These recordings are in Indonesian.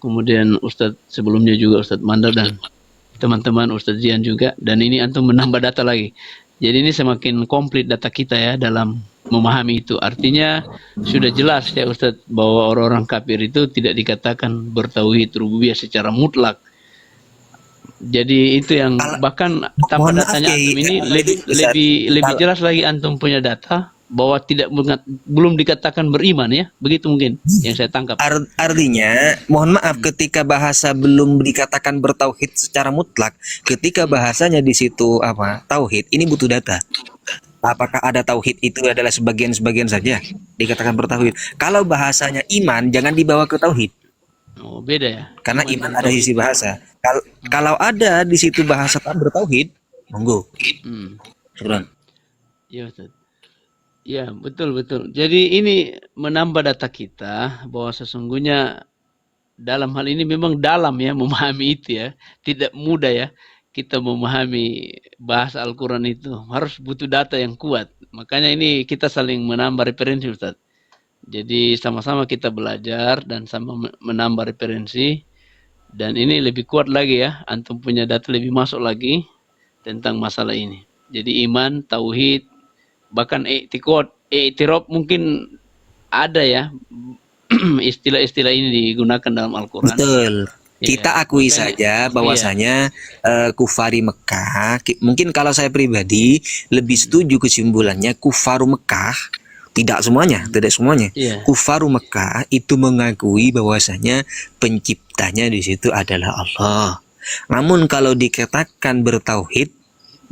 kemudian Ustadz sebelumnya juga Ustadz Mandar dan teman-teman Ustadz Zian juga, dan ini antum menambah data lagi. Jadi ini semakin komplit data kita ya dalam memahami itu. Artinya sudah jelas ya Ustadz bahwa orang-orang kafir itu tidak dikatakan bertauhid rububiyah secara mutlak. Jadi itu yang Kalau, bahkan tanpa mohon maaf datanya antum Kiai, ini kalau itu Ustaz, lebih kalau jelas lagi antum punya data bahwa belum dikatakan beriman ya, begitu mungkin yang saya tangkap. artinya, mohon maaf ketika bahasa belum dikatakan bertauhid secara mutlak, ketika bahasanya di situ apa tauhid, ini butuh data. Apakah ada tauhid itu adalah sebagian-sebagian saja dikatakan bertauhid? Kalau bahasanya iman, jangan dibawa ke tauhid, Oh, beda ya. karena Iman iman dan ada tauhid. sisi bahasa. Kalau ada di situ bahasa tak bertauhid, monggo. Hmm. Syukran. Ya Ustaz. Ya, betul betul. Jadi ini menambah data kita bahwa sesungguhnya dalam hal ini memang dalam ya memahami itu ya. Tidak mudah ya kita memahami bahasa Al-Quran itu. Harus butuh data yang kuat. Makanya ini kita saling menambah referensi Ustaz. Jadi sama-sama kita belajar dan sama menambah referensi. Dan ini lebih kuat lagi ya. Antum punya data lebih masuk lagi tentang masalah ini. Jadi iman, tauhid, bahkan i'tiraf mungkin ada ya istilah-istilah ini digunakan dalam Al-Quran. Betul. Ya, Kita akui makanya saja iya, bahwasanya kufari Mekah, mungkin kalau saya pribadi lebih hmm, setuju kesimpulannya kufaru Mekah, tidak semuanya, tidak semuanya. iya, Kufaru Mekah itu mengakui bahwasanya penciptanya di situ adalah Allah. Namun kalau dikatakan bertauhid,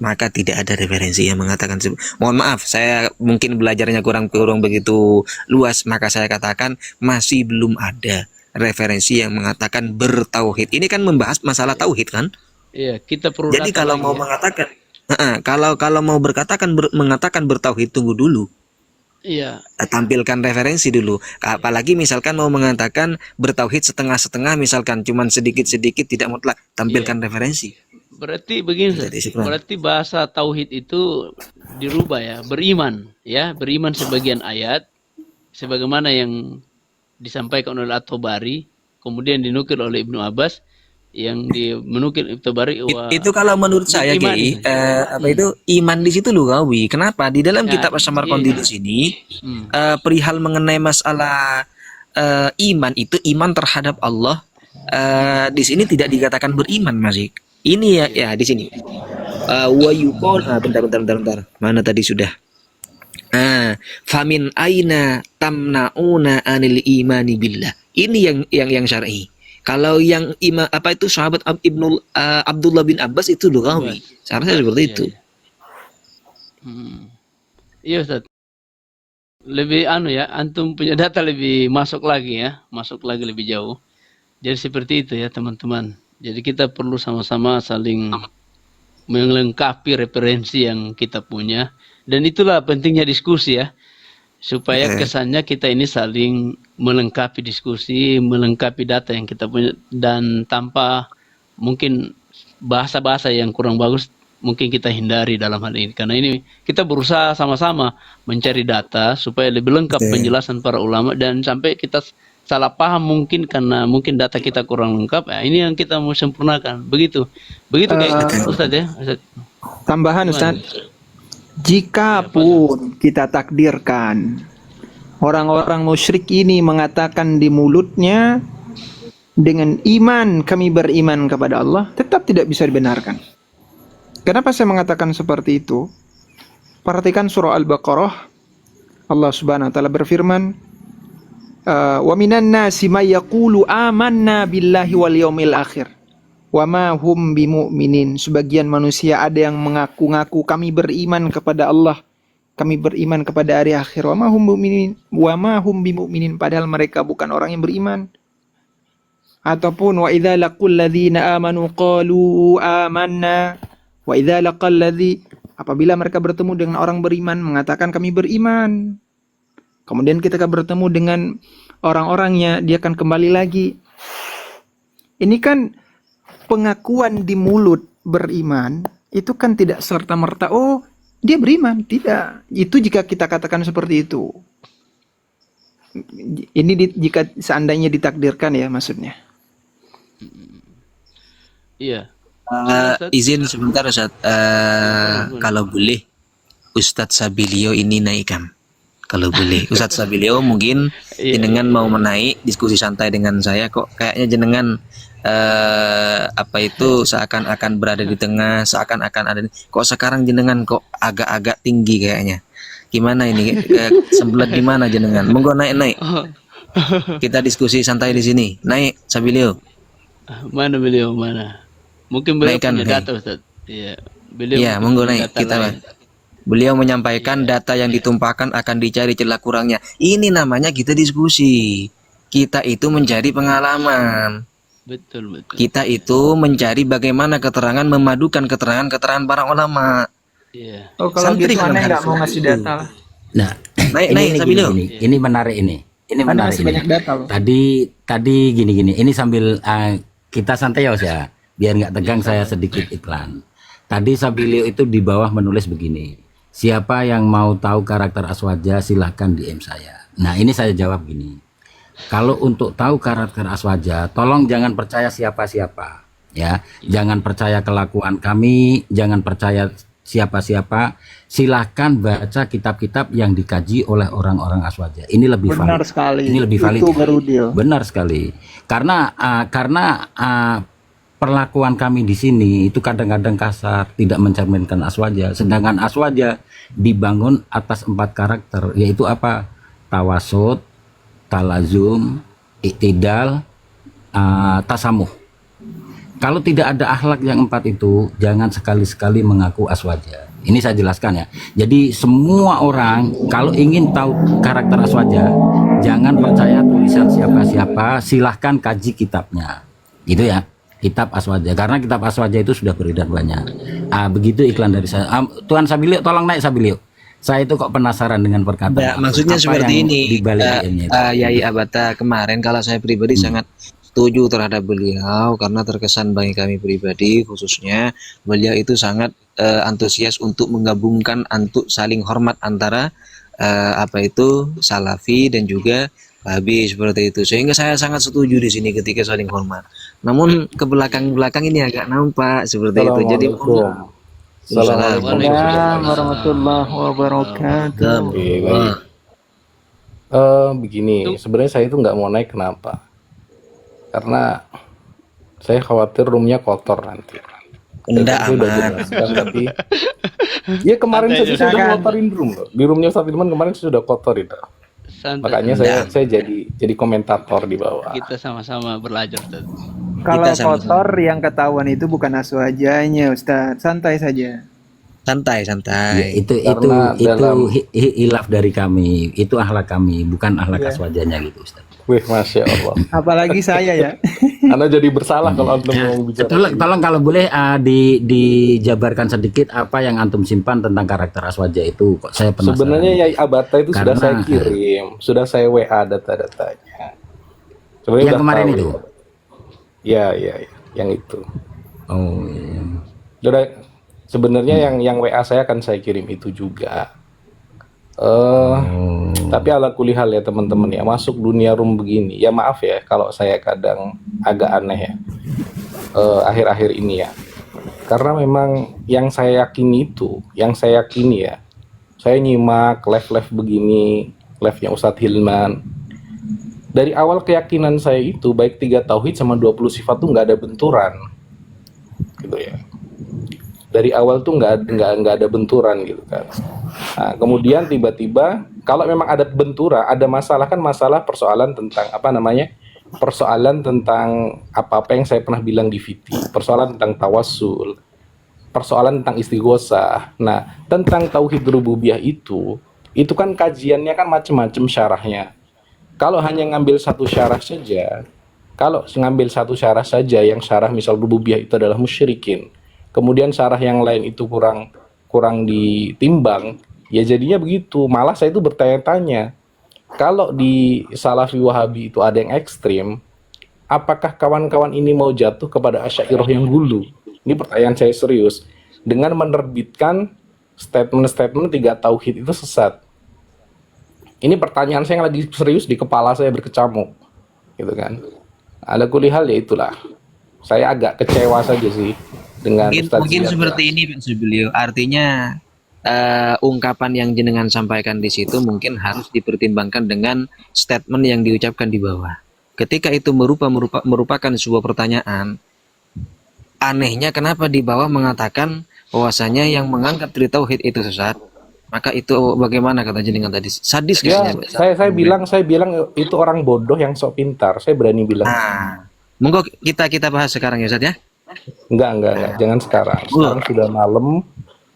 maka tidak ada referensi yang mengatakan. Mohon maaf, saya mungkin belajarnya kurang begitu luas, maka saya katakan masih belum ada referensi yang mengatakan bertauhid. Ini kan membahas masalah tauhid kan? iya. Kita perlu Jadi data kalau lagi mau ya. mengatakan kalau mau mengatakan bertauhid, tunggu dulu. Iya, Tampilkan referensi dulu. Apalagi misalkan mau mengatakan bertauhid setengah-setengah, misalkan cuman sedikit-sedikit tidak mutlak, iya. tampilkan referensi. Berarti begini, Itu Ustaz. tadi syukran. Berarti bahasa tauhid itu dirubah ya, beriman sebagian ayat, sebagaimana yang disampaikan oleh At-Tabari, kemudian dinukil oleh Ibnu Abbas, yang menukil At-Tabari Itu kalau menurut saya mengimani Ki, saja. apa Hmm. itu iman di situ Lugawi. Kenapa? Di dalam Ya, kitab iya. As-Samarqandi sini Hmm. perihal mengenai masalah iman itu iman terhadap Allah di sini tidak dikatakan beriman masih. Ini ya Iya. ya di sini. Wa yuqal bentar. Mana tadi sudah? Famin aina tamnauna anil imani billah. Ini yang syar'i. Kalau yang apa itu sahabat Abdullah bin Abbas itu lugawi. Abbas. Seharusnya seperti Iya, itu. iya. Hmm. Iya, Ustaz. Lebih ya, antum punya data lebih masuk lagi ya, masuk lagi lebih jauh. Jadi seperti itu ya, teman-teman. Jadi kita perlu sama-sama saling melengkapi referensi yang kita punya. Dan itulah pentingnya diskusi ya, supaya Eh, kesannya kita ini saling melengkapi diskusi, melengkapi data yang kita punya, dan tanpa mungkin bahasa-bahasa yang kurang bagus mungkin kita hindari dalam hal ini, karena ini kita berusaha sama-sama mencari data supaya lebih lengkap betul. penjelasan para ulama, dan sampai kita salah paham mungkin karena mungkin data kita kurang lengkap ya, ini yang kita mau sempurnakan, begitu begitu kayak Eh, Ustadz ya Ustadz. Tambahan Gimana? Ustaz, jika Ya, fadhil. pun kita takdirkan orang-orang musyrik ini mengatakan di mulutnya dengan iman kami beriman kepada Allah, tetap tidak bisa dibenarkan. Kenapa saya mengatakan seperti itu? Perhatikan surah Al-Baqarah, Allah Subhanahu wa taala berfirman, wa minan nasi may yaqulu amanna billahi wal yaumil akhir wa ma hum bimumin. Sebagian manusia ada yang mengaku-ngaku kami beriman kepada Allah, kami beriman kepada hari akhir, wa ma hum bimumin, padahal mereka bukan orang yang beriman. Ataupun wa idza laqul ladzina amanu qalu amanna wa idza laqal ladzi, apabila mereka bertemu dengan orang beriman mengatakan kami beriman. Kemudian ketika bertemu dengan orang-orangnya dia akan kembali lagi. Ini kan pengakuan di mulut beriman itu kan tidak serta-merta oh dia beriman, tidak. Itu jika kita katakan seperti itu. Ini jika seandainya ditakdirkan ya maksudnya. Iya. Izin sebentar Ustaz. Kalau boleh Ustadz Sabilio ini naikkan. Kalau boleh Ustadz Sabilio mungkin jenengan mau menaik diskusi santai dengan saya, kok kayaknya jenengan apa itu seakan-akan berada di tengah, seakan-akan ada, kok sekarang jenengan kok agak-agak tinggi kayaknya. Gimana ini? Sembelat di mana jenengan? Monggo naik-naik. Kita diskusi santai di sini. Naik Sabilio. Mana beliau mana? Mungkin beliau Naikkan, punya data Ustaz. Iya. Beliau Iya, mungkin monggo punya naik data kita. lain. Beliau menyampaikan data yang ditumpahkan akan dicari celah kurangnya. Ini namanya kita diskusi. Kita itu mencari pengalaman. Betul. Kita itu mencari bagaimana keterangan memadukan keterangan-keterangan para ulama. Iya. Oh kalau Santri gitu dalam aneh hal nggak mau seperti ngasih itu. data lah. Nah, Naik ini Sabilio. ini menarik ini. Ini Anda menarik masih ini. banyak data loh. Tadi gini. Ini sambil kita santai ya, biar nggak tegang saya sedikit iklan. Tadi Sabilio itu di bawah menulis begini. Siapa yang mau tahu karakter Aswaja silahkan DM saya. Nah ini saya jawab gini. Kalau untuk tahu karakter Aswaja, tolong jangan percaya siapa-siapa. Ya, jangan percaya kelakuan kami, jangan percaya siapa-siapa. Silahkan baca kitab-kitab yang dikaji oleh orang-orang Aswaja. Ini lebih Benar valid. sekali. Ini lebih valid. Itu baru deal. Benar sekali. Karena perlakuan kami di sini itu kadang-kadang kasar, tidak mencerminkan Aswaja. Sedangkan Aswaja dibangun atas 4 karakter, yaitu apa? Tawasud, talazum, iktidal, tasamuh. Kalau tidak ada akhlak yang 4 itu, jangan sekali-sekali mengaku Aswaja. Ini saya jelaskan ya. Jadi semua orang kalau ingin tahu karakter Aswaja, jangan percaya tulisan siapa-siapa, silahkan kaji kitabnya. Gitu ya. Kitab Aswaja, karena kitab Aswaja itu sudah beredar banyak. Begitu iklan dari saya. Tuan Sabilio, tolong naik Sabilio. Saya itu kok penasaran dengan perkataan. Nah, maksudnya apa seperti yang ini. dibalik DM-nya itu. Yai Abata kemarin kalau saya pribadi sangat setuju terhadap beliau karena terkesan bagi kami pribadi khususnya beliau itu sangat antusias untuk menggabungkan untuk saling hormat antara apa itu Salafi dan juga Wahabi seperti itu, sehingga saya sangat setuju di sini ketika saling hormat. Namun ke belakang ini agak nampak seperti itu. Jadi Assalamualaikum. Waalaikumsalam warahmatullahi wabarakatuh. Oke, baik. Begini, sebenarnya saya itu nggak mau naik, kenapa? Karena saya khawatir roomnya kotor nanti. Enggak Saya udah aman. jelaskan, tapi ya kemarin saya sudah ngotorin room loh. Di roomnya Ustadz Hilman kemarin saya sudah kotor itu. Santai. Makanya saya jadi komentator di bawah. Kita sama-sama belajar Ustaz. Kalau Kita sama-sama. kotor yang ketahuan itu bukan Aswajanya, Ustaz. Santai saja. Santai. Ya, itu Karena dalam- hilaf dari kami, itu akhlak kami, bukan akhlak Aswajanya gitu Ustaz. Wih, masya Allah. Apalagi saya ya. Anda jadi bersalah kalau antum mau bicara. Tolong kalau boleh dijabarkan sedikit apa yang antum simpan tentang karakter Aswaja itu, kok saya penasaran. Sebenarnya Yai Abata itu sudah Karena- saya kirim, sudah saya WA data-datanya. Sebenarnya Yang udah kemarin tahu itu? Ya, yang itu. Oh iya. Udah, sebenarnya yang WA saya akan saya kirim itu juga. Tapi ala kulli hal ya teman-teman ya, masuk dunia room begini. Ya maaf ya kalau saya kadang agak aneh ya. Akhir-akhir ini ya. Karena memang yang saya yakini ya, saya nyimak live-live begini, live-nya Ustadz Hilman. Dari awal keyakinan saya itu baik 3 tauhid sama 20 sifat tuh nggak ada benturan. Gitu ya. Dari awal tuh nggak ada benturan gitu kan. Nah, kemudian tiba-tiba kalau memang ada benturan, ada masalah kan, masalah persoalan tentang persoalan tentang apa yang saya pernah bilang di VT, persoalan tentang tawassul, persoalan tentang istighosah. Nah, tentang tauhid rububiyah itu kan kajiannya kan macam-macam syarahnya. Kalau hanya ngambil satu syarah saja, yang syarah misal rububiyah itu adalah musyrikin, kemudian syarah yang lain itu kurang ditimbang, ya jadinya begitu. Malah saya itu bertanya-tanya, kalau di Salafi Wahabi itu ada yang ekstrim, apakah kawan-kawan ini mau jatuh kepada Asy'ariyah yang hulu? Ini pertanyaan saya serius. Dengan menerbitkan statement-statement 3 tauhid itu sesat. Ini pertanyaan saya yang lagi serius di kepala saya berkecamuk, gitu kan. Ada kulihal ya itulah. Saya agak kecewa saja sih dengan Ustadz Mungkin Ziyad. seperti ini Pak Subilio. Artinya ungkapan yang jenengan sampaikan di situ mungkin harus dipertimbangkan dengan statement yang diucapkan di bawah. Ketika itu merupakan sebuah pertanyaan, anehnya kenapa di bawah mengatakan bahwasanya yang menganggap dari tauhid itu sesat, maka itu bagaimana kata jenengan tadi? Sadis Ya, kayaknya, Pak. saya bilang itu orang bodoh yang sok pintar. Saya berani bilang. Nah, monggo kita bahas sekarang ya Ustaz ya. Enggak. Jangan sekarang. Sekarang sudah malam.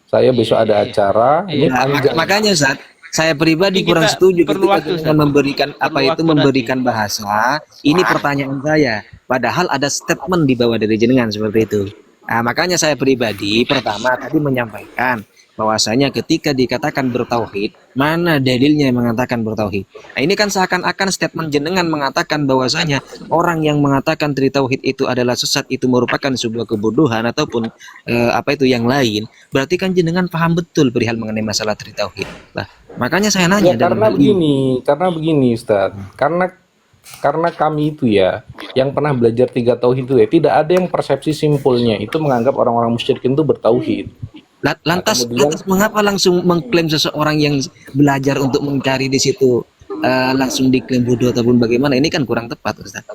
Saya besok ada acara. Ini panjang. Makanya Ustaz, saya pribadi Ini kurang kita setuju perlu ketika waktu, jenengan Ustaz. memberikan apa Perlu itu waktu memberikan bahasa. Ini pertanyaan saya. Padahal ada statement di bawah dari jenengan seperti itu. Nah, makanya saya pribadi pertama tadi menyampaikan bahwasanya ketika dikatakan bertauhid, mana dalilnya yang mengatakan bertauhid? Nah, ini kan seakan-akan statement jenengan mengatakan bahwasanya orang yang mengatakan tauhid itu adalah sesat, itu merupakan sebuah kebodohan ataupun apa itu yang lain. Berarti kan jenengan paham betul perihal mengenai masalah tauhid. Nah, makanya saya nanya Ya, dalam karena hal ini. begini Ustaz. Karena kami itu ya, yang pernah belajar 3 tauhid itu ya, tidak ada yang persepsi simpulnya itu menganggap orang-orang musyrikin itu bertauhid. Lantas kemudian- mengapa langsung mengklaim seseorang yang belajar untuk mencari di situ langsung diklaim bodoh ataupun bagaimana? Ini kan kurang tepat, Ustaz.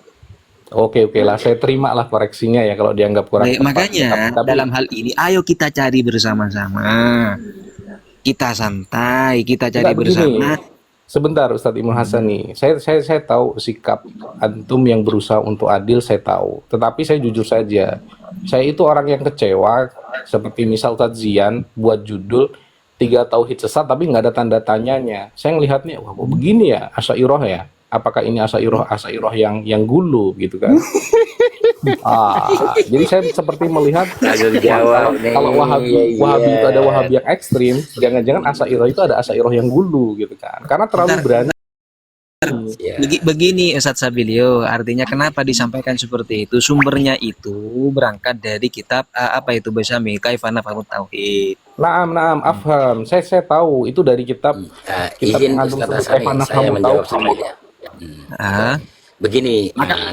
Oke lah, saya terima lah koreksinya ya kalau dianggap kurang Baik, tepat. makanya dalam hal ini ayo kita cari bersama-sama. Kita santai, kita cari Enggak, begini. bersama. Sebentar Ustadz Ibnu Hasani, saya tahu sikap antum yang berusaha untuk adil, saya tahu. Tetapi saya jujur saja, saya itu orang yang kecewa. Seperti misal Ustadz Zian buat judul 3 tauhid sesat tapi nggak ada tanda tanyanya. Saya ngelihatnya, wah kok begini ya, Asy'ariyah ya? Apakah ini Asy'ariyah yang gulu gitu kan? Jadi saya seperti melihat kalau Wahabi itu ada Wahabi yang ekstrim, jangan-jangan Asy'ariyah itu ada Asy'ariyah yang gulu gitu kan? Karena terlalu berani. Begini Ustadz Sabilio, artinya kenapa disampaikan seperti itu? Sumbernya itu berangkat dari kitab apa itu Basami, Kaifana Fahmut Tauhid. Naam, afham. Saya tahu itu dari kitab Izin mengandung Ustaz sudut Hasani, Evanah saya Fahmut menjawab Tauhid. sedikit ya. Begini,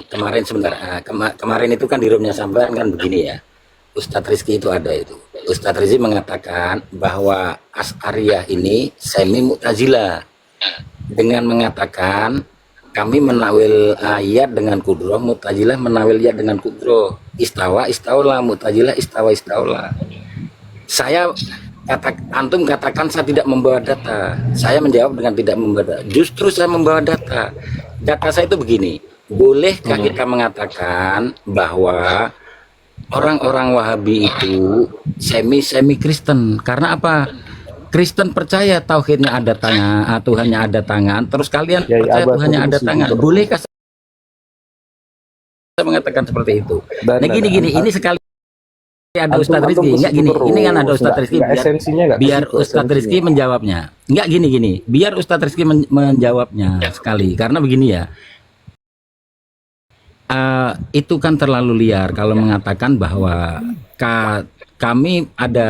kemarin sebentar, kemarin itu kan di roomnya sampean kan begini ya, Ustadz Rizky itu ada itu. Ustadz Rizky mengatakan bahwa Asy'ariyah ini semi Mu'tazilah dengan mengatakan kami menawil ayat dengan kudroh, Mu'tazilah menawil ayat dengan kudroh. Istawa, istaulah, Mu'tazilah, istawa, istaulah. Saya antum katakan saya tidak membawa data. Saya menjawab dengan tidak membawa data. Justru saya membawa data. Data saya itu begini. Bolehkah kita mengatakan bahwa orang-orang Wahabi itu semi Kristen? Karena apa? Kristen percaya tauhidnya ada tangan, Tuhannya ada tangan. Terus kalian Ya, percaya abad Tuhannya ada produksi, tangan. betul. Bolehkah saya mengatakan seperti itu? Dan- Nah gini, ini sekali ada Antum- Ustadz antum Rizky, enggak gini, terus. ini kan ada Ustadz Enggak, Rizky, enggak, esensinya enggak biar ke situ, Ustadz Rizky esensinya. menjawabnya. Enggak gini, biar Ustadz Rizky menjawabnya sekali, karena begini ya, itu kan terlalu liar kalau mengatakan bahwa kami ada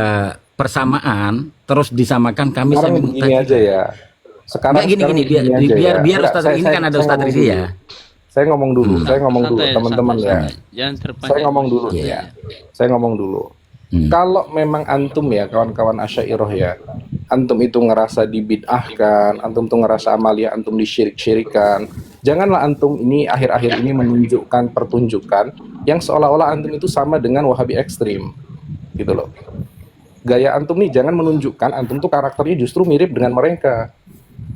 persamaan, terus disamakan kami Sekarang semi begini aja ya. Sekarang Enggak gini, gini aja biar ya. Enggak, Ustadz ini kan ada Ustadz ngomong Rizky dulu. ya. Saya ngomong dulu, Santai, teman-teman santai, ya. santai. Jangan terpancing. Saya ngomong dulu Iya. ya. Saya ngomong dulu. Kalau memang antum ya, kawan-kawan Asy'ariyah ya, antum itu ngerasa dibid'ahkan, antum tuh ngerasa amalia antum disyirik-syirikan, janganlah antum ini akhir-akhir ini menunjukkan pertunjukan yang seolah-olah antum itu sama dengan Wahabi ekstrim, gitu loh. Gaya antum nih jangan menunjukkan antum tuh karakternya justru mirip dengan mereka.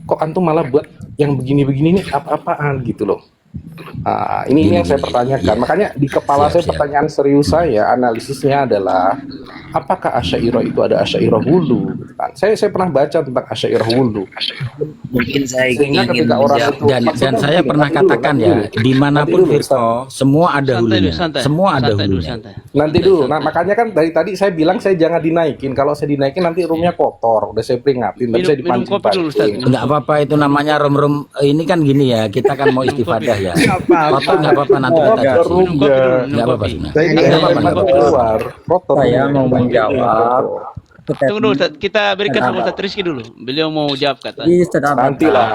Kok antum malah buat yang begini-begini nih apa-apaan gitu loh. Ini yang saya pertanyakan. iya. Makanya di kepala Siap, saya siap. pertanyaan serius saya, analisisnya adalah apakah Asy'ariyah itu ada Asy'ariyah hulu? Kan? Saya pernah baca tentang Asy'ariyah hulu. Mungkin saya Sehingga ingin ketika orang menjawab. itu dan maksudnya saya begini, pernah nanti dulu, katakan nanti ya, dulu. dimanapun Nanti dulu, firqah semua ada Santai dulu, hulunya, santai. semua ada Santai dulu, hulunya. santai. Nanti dulu. Nah, makanya kan dari tadi saya bilang saya jangan dinaikin. Kalau saya dinaikin nanti roomnya kotor. Udah saya peringatin. Tadi saya Minum kopi dulu, Ustaz. dipancing-pancing. Enggak apa-apa, itu namanya rom-rom. Ini kan gini ya, kita kan mau istifadah ya. Kotor nggak apa-apa, nanti kita Kotor cuci. Minum kopi dulu, minum Nggak apa-apa kopi. sebenarnya. Saya Nggak apa-apa, nggak apa-apa. keluar. Kotor. Saya mau menjawab. Tunggu dulu Ustaz, kita berikan sama Ustaz Rizky dulu. Beliau mau jawab kata. Jadi Ustaz Ahmad, Nantilah.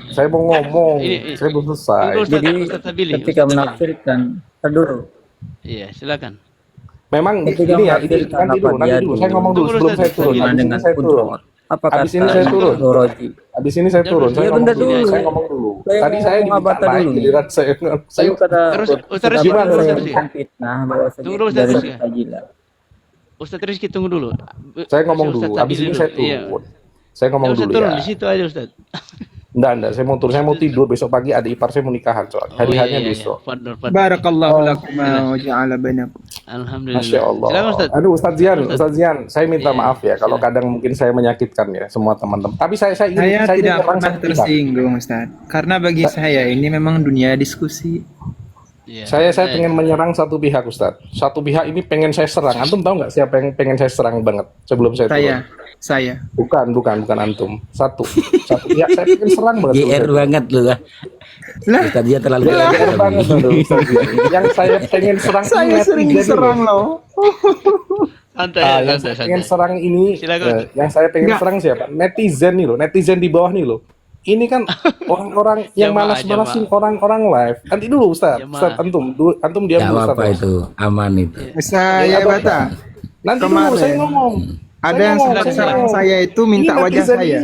Saya mau ngomong, Ini- saya belum selesai. Tunggu Ustaz, jadi Ustaz Sabili. ketika Ustaz Sabili. menafsirkan, ntar dulu. Iya, silakan. Memang Ketika ini ya, ini menafsirkan nanti dulu, nanti dulu. Saya ngomong dulu Tunggu sebelum Ustaz, saya turun. Iya, Bagaimana Habis ini dengan saya turun. kudrot? Apa Habis kata ini saya turun. Doroji? Habis ini saya turun. Saya Ya, ngomong bentar dulu. dulu. Saya ngomong dulu. Saya Tadi ngomong saya diminta apa naik dulu? giliran saya. Saya kata Terus, Ustaz Rizky, Gimana Ustaz saya- Rizky. fitnah bahwa Tunggu dulu, Ustaz dari Rizky. Mu'tazilah. Ustaz Rizky tunggu dulu. Saya ngomong Ustaz dulu. Sabili Habis ini dulu. saya Iya. turun. Saya ngomong Ustaz dulu turun ya. di situ aja Ustaz. Enggak. Saya mau turun. Saya mau tidur. Besok pagi adik ipar saya mau nikahan soalnya. Hari-harinya besok. Fadl, Fadl. Barakallahu lakum wa ja'ala bainakum. Alhamdulillah. Masya Allah. Silakan Ustaz. Aduh Ustaz Zian, saya minta Iya, maaf ya kalau kadang mungkin saya menyakitkan ya semua teman-teman. Tapi saya ingin Saya ingin tidak menyerang pernah satu pihak. tersinggung, Ustaz. Karena bagi saya ini memang dunia diskusi. Iya. Saya pengen menyerang satu pihak Ustaz. Satu pihak ini pengen saya serang. Antum tahu nggak siapa yang pengen saya serang banget sebelum saya turun? Saya. Bukan antum. Satu pihak saya pengen serang banget. sebelum GR saya banget lu lah. Ustaz dia terlalu turun. GR banget aduh, Ustaz Zian. Yang saya pengen serang Saya ini sering netizen diserang loh. loh. Santai, Yang santai, saya pengen santai. serang ini, Silakan, Ustaz. yang saya pengen Nggak. serang siapa? Netizen nih loh, netizen di bawah nih loh. Ini kan orang-orang yang Jamaah, malas-malasin orang-orang live. Nanti dulu Ustaz, Jamaah. Ustaz antum diam Gak dulu Ustaz. apa-apa itu, aman itu. Saya bata. Nanti dulu Kemarin. saya ngomong. Ada Saya yang ngomong, sempat saya serang ngomong. saya itu minta Ini wajah netizen, saya.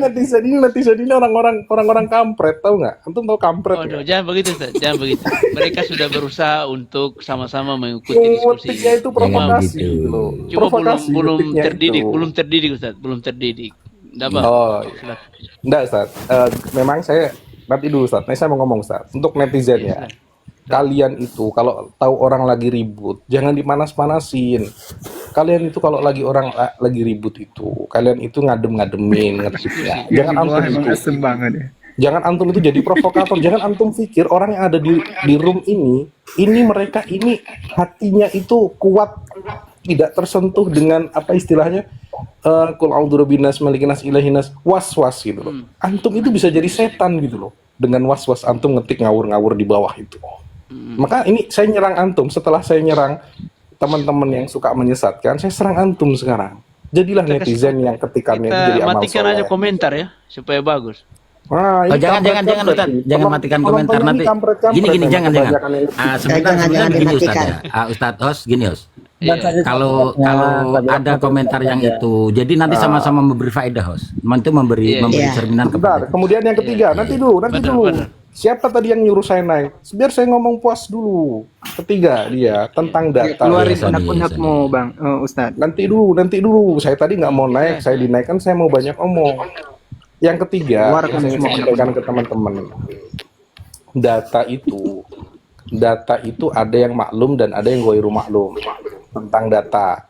Netizen ini orang-orang kampret, tahu nggak? Antum tahu kampret Waduh, nggak? jangan begitu Ustaz, jangan begitu. Mereka sudah berusaha untuk sama-sama mengikuti diskusi Ngetiknya ini. itu provokasi begitu. gitu loh. Cuma Provokasi belum ngetiknya terdidik, itu. belum terdidik Ustaz, belum terdidik. Enggak apa. Oh, Silakan. enggak Ustaz. Memang saya nanti dulu Ustaz. Saya mau ngomong Ustaz. Untuk netizen ya. Kalian itu kalau tahu orang lagi ribut, jangan dipanas-panasin. Kalian itu kalau lagi orang lagi ribut itu, kalian itu ngadem-ngademin, ngerti ya. Jangan antum Wah, emang itu. asem banget ya. Jangan antum itu jadi provokator. Jangan antum pikir orang yang ada di room ini mereka ini hatinya itu kuat, tidak tersentuh dengan apa istilahnya qul a'udzu birabbinas malikin nas ilahin nas was-was gitu loh. Antum itu bisa jadi setan gitu loh. Dengan was-was antum ngetik ngawur-ngawur di bawah itu. Maka ini saya nyerang antum setelah saya nyerang teman-teman yang suka menyesatkan, saya serang antum sekarang. Jadilah netizen yang ketikannya itu jadi Kita amal matikan soleh. aja komentar ya, supaya bagus. Nah, Oh, ini jangan kampret-kampret Ustaz, ini. jangan Penonton- matikan komentar penontonnya nanti. ini kampret-kampret Gini memang jangan. kebanyakan ini. Sebenarnya jangan gini Ustaz dimatikan. ya. Ustaz host gini host. Iya. Kalau ada komentar yang itu, jadi nanti sama-sama memberi faedah host. Itu memberi Iya. cerminan Bentar, kepada. kemudian yang ketiga, nanti dulu. Benar. Siapa tadi yang nyuruh saya naik? Biar saya ngomong puas dulu. Ketiga dia tentang data. Keluarin Biasa nih, unek-unekmu, Bang Ustaz. Nanti dulu. Saya tadi nggak mau naik, saya dinaikkan, saya mau banyak omong. Yang ketiga, Keluarkan yang saya ingin semua sampaikan ke teman-teman. Data itu ada yang maklum dan ada yang ghairu maklum tentang data.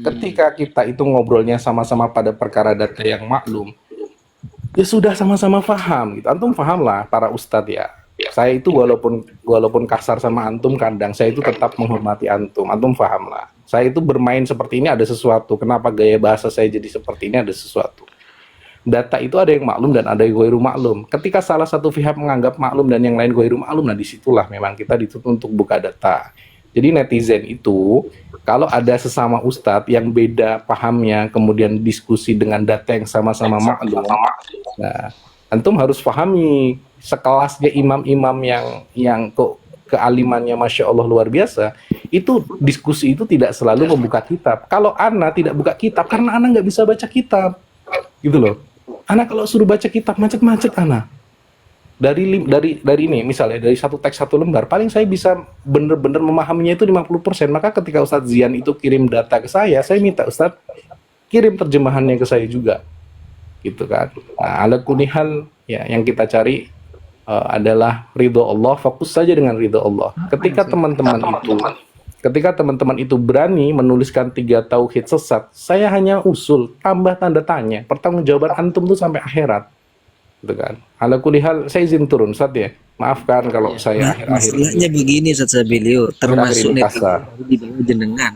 Ketika kita itu ngobrolnya sama-sama pada perkara data yang maklum, ya sudah sama-sama paham gitu. Antum paham lah para ustadz ya. Saya itu walaupun kasar sama antum kadang saya itu tetap menghormati antum. Antum paham lah. Saya itu bermain seperti ini ada sesuatu. Kenapa gaya bahasa saya jadi seperti ini ada sesuatu. Data itu ada yang maklum dan ada yang ghairu maklum. Ketika salah satu pihak menganggap maklum dan yang lain ghairu maklum, nah disitulah memang kita dituntut untuk buka data. Jadi netizen itu kalau ada sesama ustadz yang beda pahamnya, kemudian diskusi dengan data yang sama-sama maklum, nah antum harus pahami sekelasnya imam-imam yang kok kealimannya masya Allah luar biasa, itu diskusi itu tidak selalu membuka kitab. Kalau ana tidak buka kitab karena ana nggak bisa baca kitab, gitu loh. Ana kalau suruh baca kitab macet-macet ana. Dari ini misalnya dari satu teks satu lembar paling saya bisa bener-bener memahaminya itu 50%. Maka ketika Ustadz Zian itu kirim data ke saya minta Ustadz kirim terjemahannya ke saya juga, gitu kan. Nah, ala kulihal ya yang kita cari adalah ridho Allah, fokus saja dengan ridho Allah. Ketika teman-teman itu berani menuliskan 3 tauhid sesat, saya hanya usul tambah tanda tanya, pertanggungjawaban antum tuh sampai akhirat. Gitu kan. Ala kulihal saya izin turun Ustaz ya. Maafkan kalau saya akhir-akhir Masalahnya begini Ustaz Sabilio, termasuk ini kasar. netizen di bawah jenengan.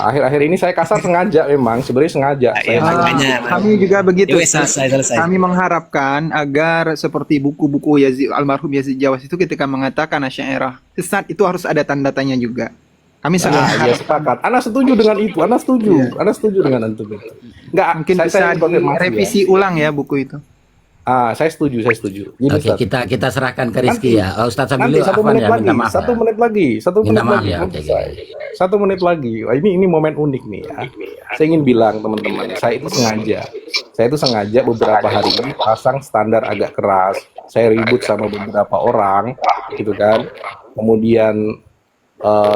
Akhir-akhir ini saya kasar sengaja memang, sebenarnya sengaja. Ya, makanya Kami juga begitu. Ya, wes, selesai. Kami mengharapkan agar seperti buku-buku almarhum Yazid Jawas itu ketika mengatakan Asy'ariyah sesat itu harus ada tanda tanya juga. Kami Nah, ya sepakat. Ana setuju dengan itu. Ana setuju. Ana setuju dengan antum itu. Enggak, mungkin bisa konfirmasi ya. direvisi ulang ya buku itu. Saya setuju. Gini, Oke, Ustaz. kita serahkan ke Rizky ya. Ustadz Nanti Sabilio, 1 afwan menit ya, lagi, minta maaf ya. 1 menit lagi, 1 Minta menit maaf lagi. ya, belum oke, selesai. 1 menit lagi. Wah, ini momen unik nih ya. Saya ingin bilang teman-teman, saya itu sengaja beberapa hari ini pasang standar agak keras. Saya ribut sama beberapa orang, gitu kan. Kemudian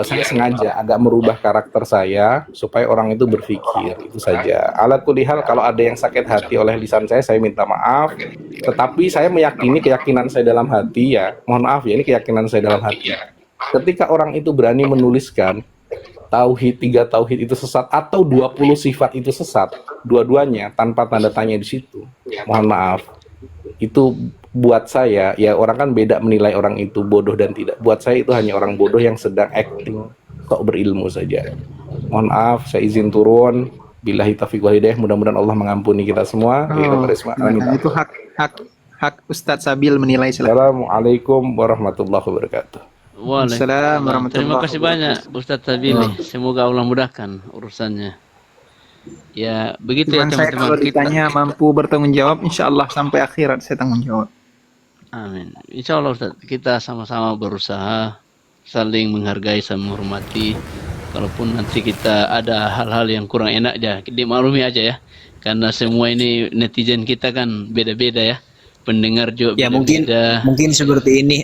saya sengaja agak merubah karakter saya supaya orang itu berpikir, itu saja. Ala kulli hal, kalau ada yang sakit hati oleh lisan saya minta maaf. Tetapi saya meyakini keyakinan saya dalam hati ya. Mohon maaf ya, ini keyakinan saya dalam hati. Ketika orang itu berani menuliskan tauhid, 3 tauhid itu sesat atau 20 sifat itu sesat, dua-duanya tanpa tanda tanya di situ. Mohon maaf. Itu buat saya, ya orang kan beda menilai orang itu bodoh dan tidak. Buat saya itu hanya orang bodoh yang sedang acting, kok berilmu saja. Mohon maaf, saya izin turun. Billahi taufiq wal hidayah, mudah-mudahan Allah mengampuni kita semua. Itu hak Ustadz Sabil menilai. Assalamualaikum warahmatullahi wabarakatuh. Waalaikumsalam warahmatullahi Terima kasih banyak Ustadz Sabili. Semoga Allah mudahkan urusannya. Ya, begitu Cuman ya saya teman-teman kalau kita. ditanya mampu bertanggung jawab, insya Allah sampai akhirat saya tanggung jawab. Amin. Insya Allah Ustaz, kita sama-sama berusaha saling menghargai, saling menghormati. Kalaupun nanti kita ada hal-hal yang kurang enak aja, dimaklumi aja ya. Karena semua ini netizen kita kan beda-beda ya. Pendengar juga Ya beda-beda. mungkin seperti ini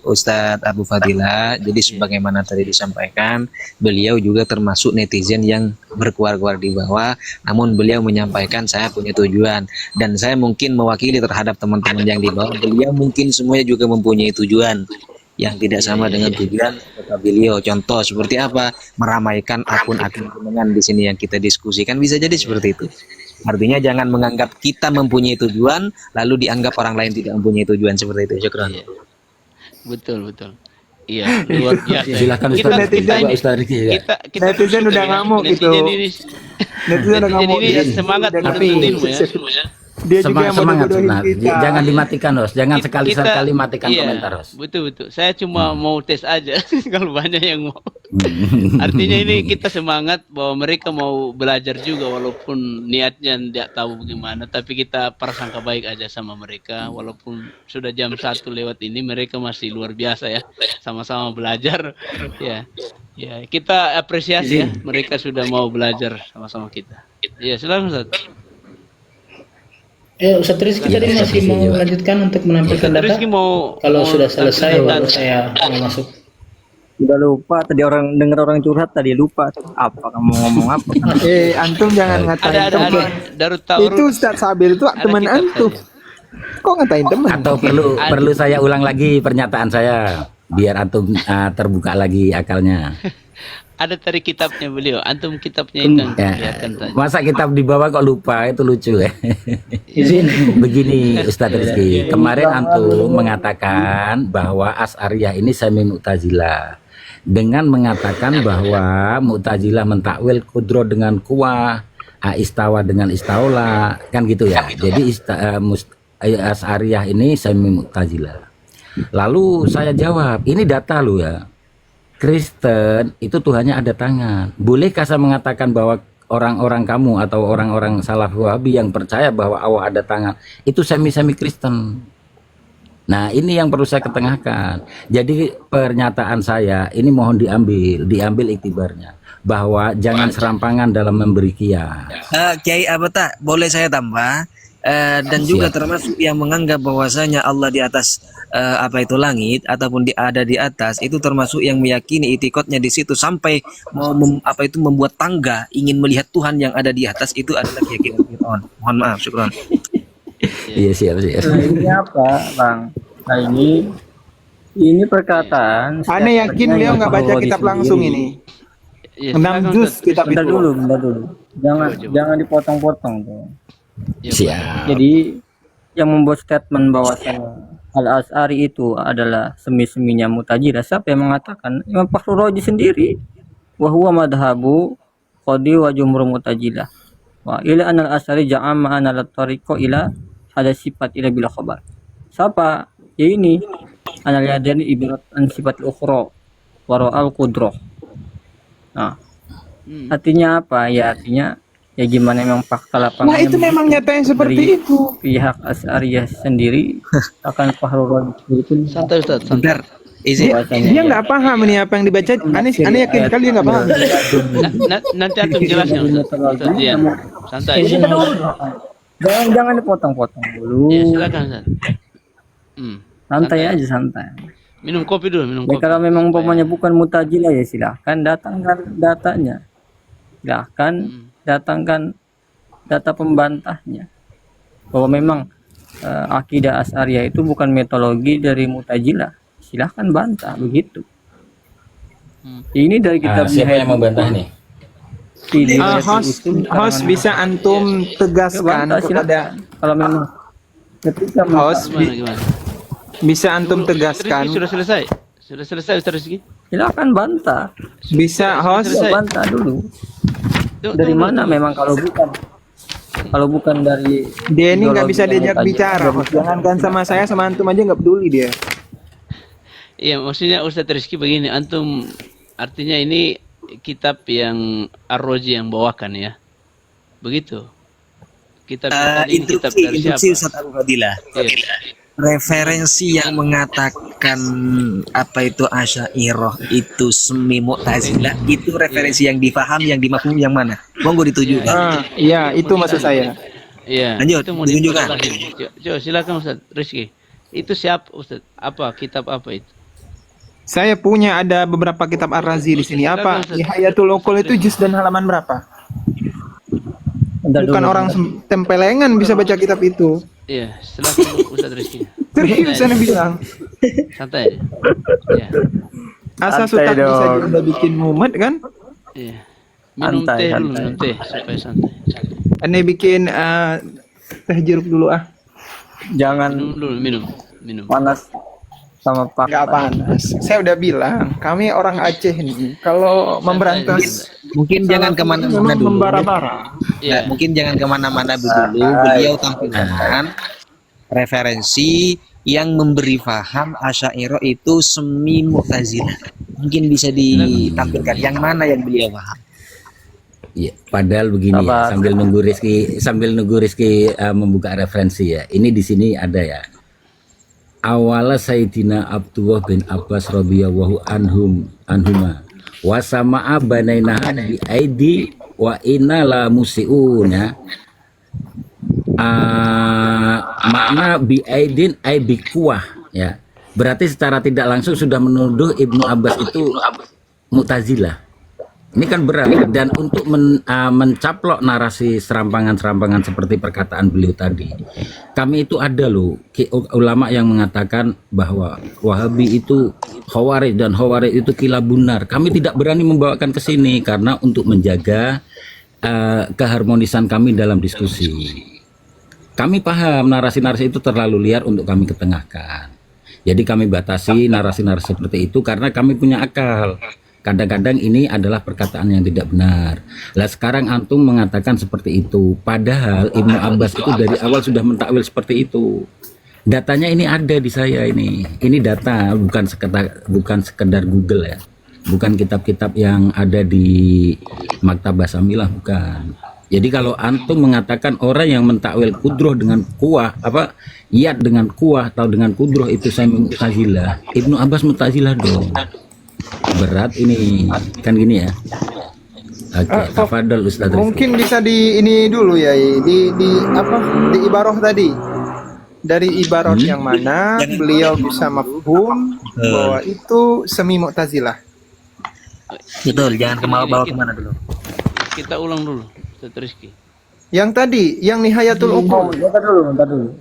Ustadz Abu Fadila. Jadi sebagaimana tadi disampaikan, beliau juga termasuk netizen yang berkuar-kuar di bawah. Namun beliau menyampaikan saya punya tujuan dan saya mungkin mewakili terhadap teman-teman yang di bawah. Beliau mungkin semuanya juga mempunyai tujuan yang tidak sama dengan tujuan beliau. Contoh seperti apa? Meramaikan akun-akun kemenangan di sini yang kita diskusikan, bisa jadi seperti itu. Artinya jangan menganggap kita mempunyai tujuan lalu dianggap orang lain tidak mempunyai tujuan, seperti itu. Syukran. Betul. Iya, luar biasa. Silakan Itu netizen- Ustaz Rizky ya. Netizen udah ngamuk gitu. Netizen udah ngamuk. Ini semangat Tapi- menuntut ilmu ya. Dia juga yang Semangat bodoh-bodohin Sunat. kita. Jangan dimatikan, Host. Jangan Kita- sekali-sekali matikan iya, komentar, Host. Betul. Saya cuma mau tes aja kalau banyak yang mau. Artinya ini kita semangat bahwa mereka mau belajar juga walaupun niatnya tidak tahu bagaimana, tapi kita prasangka baik aja sama mereka walaupun sudah jam 1 lewat ini mereka masih luar biasa ya. Sama-sama belajar ya. Ya, kita apresiasi ya mereka sudah mau belajar sama-sama kita. Ya, silakan Ustaz. Ustadz Rizky tadi masih mau melanjutkan untuk menampilkan data? Rizky mau Kalau sudah selesai tampilkan baru data. saya mau masuk. Udah lupa tadi orang dengar orang curhat tadi lupa apa kamu ngomong apa. Antum jangan ngatain Ada teman. Darut Taurus. Itu Ustadz Sabil itu Ada teman kitab antum. saya. Kok ngatain teman? Atau perlu saya ulang lagi pernyataan saya biar antum terbuka lagi akalnya. Ada tadi kitabnya beliau. Antum kitabnya itu yang Ya, kelihatan tadi. masa kitab di bawah kok lupa, itu lucu ya. Izin. Begini Ustadz Rizky, kemarin antum mengatakan bahwa Asy'ariyah ini semi Mu'tazilah dengan mengatakan bahwa Mu'tazilah mentakwil kudro dengan kuah, istawa dengan istaula, kan gitu ya. Jadi Asy'ariyah ini semi Mu'tazilah. Lalu saya jawab, ini data lu ya. Kristen itu Tuhannya ada tangan. Bolehkah saya mengatakan bahwa orang-orang kamu atau orang-orang salaf Wahabi yang percaya bahwa Allah ada tangan itu semi-semi Kristen? Nah, ini yang perlu saya ketengahkan. Jadi pernyataan saya ini mohon diambil iktibarnya bahwa jangan serampangan dalam memberi kias. Kiai Abata, boleh saya tambah? Dan juga termasuk yang menganggap bahwasanya Allah di atas langit ataupun ada di atas, itu termasuk yang meyakini itikadnya di situ sampai mau membuat tangga ingin melihat Tuhan yang ada di atas, itu adalah keyakinan Fir'aun. Mohon maaf, syukran. Iya siap. Nah, ini apa, Bang? Nah, ini perkataan. Aneh yakin beliau nggak baca kitab langsung ini. Ya, 6 silakan, juz Ustaz. kitab Bentar itu. dulu. Jangan dipotong-potong tuh. Siap. Jadi yang membuat statement bahwasanya Al-Asy'ari itu adalah semi-seminya Mu'tazilah, siapa yang mengatakan? Imam Fakhrul Razi sendiri. Wa huwa madhabu qadi wa jumhur Mu'tazilah. Wa ila anal Asy'ari ja'ama anal tariqo ila ada sifat ila bila khabar. Siapa? Ya ini. Anal yadani ibarat an sifat ukhra wa ra'al qudrah. Nah, Hmm. artinya apa? Ya artinya ya gimana memang fakta Nah lapangannya itu memang begitu. nyata yang seperti Dari itu. pihak Asy'ariyah sendiri akan Fahrul Razi itu Santai Ustaz, santai. Bentar, izin. bahwasanya Dia ya nggak paham nih apa yang dibaca. Aneh yakin ayat sekali dia nggak paham. Nanti antum jelasnya Ustaz Dian. Santai. Izin dulu. Jangan dipotong-potong dulu. Ya, silakan Ustaz. Hmm. Santai aja, santai. Minum kopi dulu, minum Ya kopi. kalau memang Supaya- umpamanya bukan Mu'tazilah ya silahkan datangkan datanya. Silahkan datangkan data pembantahnya. Bahwa memang akidah Asy'ariyah itu bukan metodologi dari Mu'tazilah. Silahkan bantah begitu. Ini dari kitab Siapa yang membantah nih? Host bisa antum tegaskan Bantah, kepada kalau memang ketika host Gimana? bisa antum Rizky tegaskan, sudah selesai. Sudah selesai Ustaz Rizky. silahkan bantah. bisa host Selesai. Bantah dulu. Tunggu, Dari tunggu, mana tunggu. memang kalau bukan dari dia ini nggak ideologi bisa yang diajak Mu'tazilah. bicara. Host. Jangankan sama saya, sama antum aja nggak peduli dia. Iya, maksudnya Ustaz Rizky begini, antum artinya ini kitab yang Ar-Razi yang bawakan ya. Begitu. Kitab ini kitab dari siapa? Instruksi Ustaz Abu Fadilah. Iya. Referensi yang mengatakan apa itu Asy'ariyah itu semi Mu'tazilah itu referensi yang difaham, yang dimafhum yang mana? Monggo ditunjukkan. Iya, itu maksud saya. Iya. Lanjut, Itu mau ditunjukkan. diperjelaskan. Coba silakan Ustaz Rizky. Itu siapa Ustaz? Apa kitab apa itu? Saya punya ada beberapa kitab Ar-Razi di sini. Apa? Silakan, Ustaz. Nihayatul Uqul itu juz dan halaman berapa? Bentar Bukan dulu, orang bentar. tempelengan bisa baca kitab itu. Iya, silakan Ustaz Rizky. Serius saya bilang. Santai. Iya. Asa Santai sutak bisa dong. udah bikin mumet kan? Iya. Minum Santai, teh dulu, santai. minum teh supaya santai. Aneh bikin teh jeruk dulu ah. Jangan Minum dulu, minum. panas sama fakta. Enggak panas. Saya udah bilang, kami orang Aceh nih. Kalau memberantas Mungkin jangan kemana-mana memang dulu. membara-bara. Iya. Mungkin jangan kemana-mana dulu. Beliau tampilkan referensi yang memberi faham Asy'ariyah itu semi Mu'tazilah. Mungkin bisa ditampilkan yang mana yang beliau paham. Iya, padahal begini ya, Sabar. sambil nunggu Rizky membuka referensi ya. Ini di sini ada ya. Awala Sayyidina Abdullah bin Abbas radhiyallahu anhuma wa sama'a banaina bi aidi wa inna la musiun ya. Makna bi aidin ay bi kuah ya. Berarti secara tidak langsung sudah menuduh Ibnu Abbas itu Mu'tazilah. Ini kan berat, dan untuk mencaplok narasi serampangan-serampangan seperti perkataan beliau tadi, kami itu ada loh ulama yang mengatakan bahwa Wahabi itu Khawarij dan Khawarij itu kilabunar. Kami tidak berani membawakan ke sini karena untuk menjaga keharmonisan kami dalam diskusi. Kami paham narasi-narasi itu terlalu liar untuk kami ketengahkan. Jadi kami batasi narasi-narasi seperti itu karena kami punya akal. Kadang-kadang ini adalah perkataan yang tidak benar. Lah sekarang antum mengatakan seperti itu. Padahal Ibnu Abbas itu dari awal sudah mentakwil seperti itu. Datanya ini ada di saya ini. Ini data, bukan sekedar Google ya. Bukan kitab-kitab yang ada di Maktabah Samilah, bukan. Jadi kalau antum mengatakan orang yang mentakwil kudroh dengan kuah, iyad dengan kuah atau dengan kudroh itu saya Mu'tazilah. Ibnu Abbas Mu'tazilah dong. Berat ini, kan gini ya. Oke, tafadhol Ustaz Rizky. Mungkin bisa di ini dulu ya, di ibarah tadi. Dari ibarat yang mana beliau bisa mafhum bahwa itu semi Mu'tazilah. Betul, jangan bawa kemana dulu. Kita ulang dulu, Ustaz Rizky. Yang tadi, yang Nihayatul Uqul. Bentar dulu.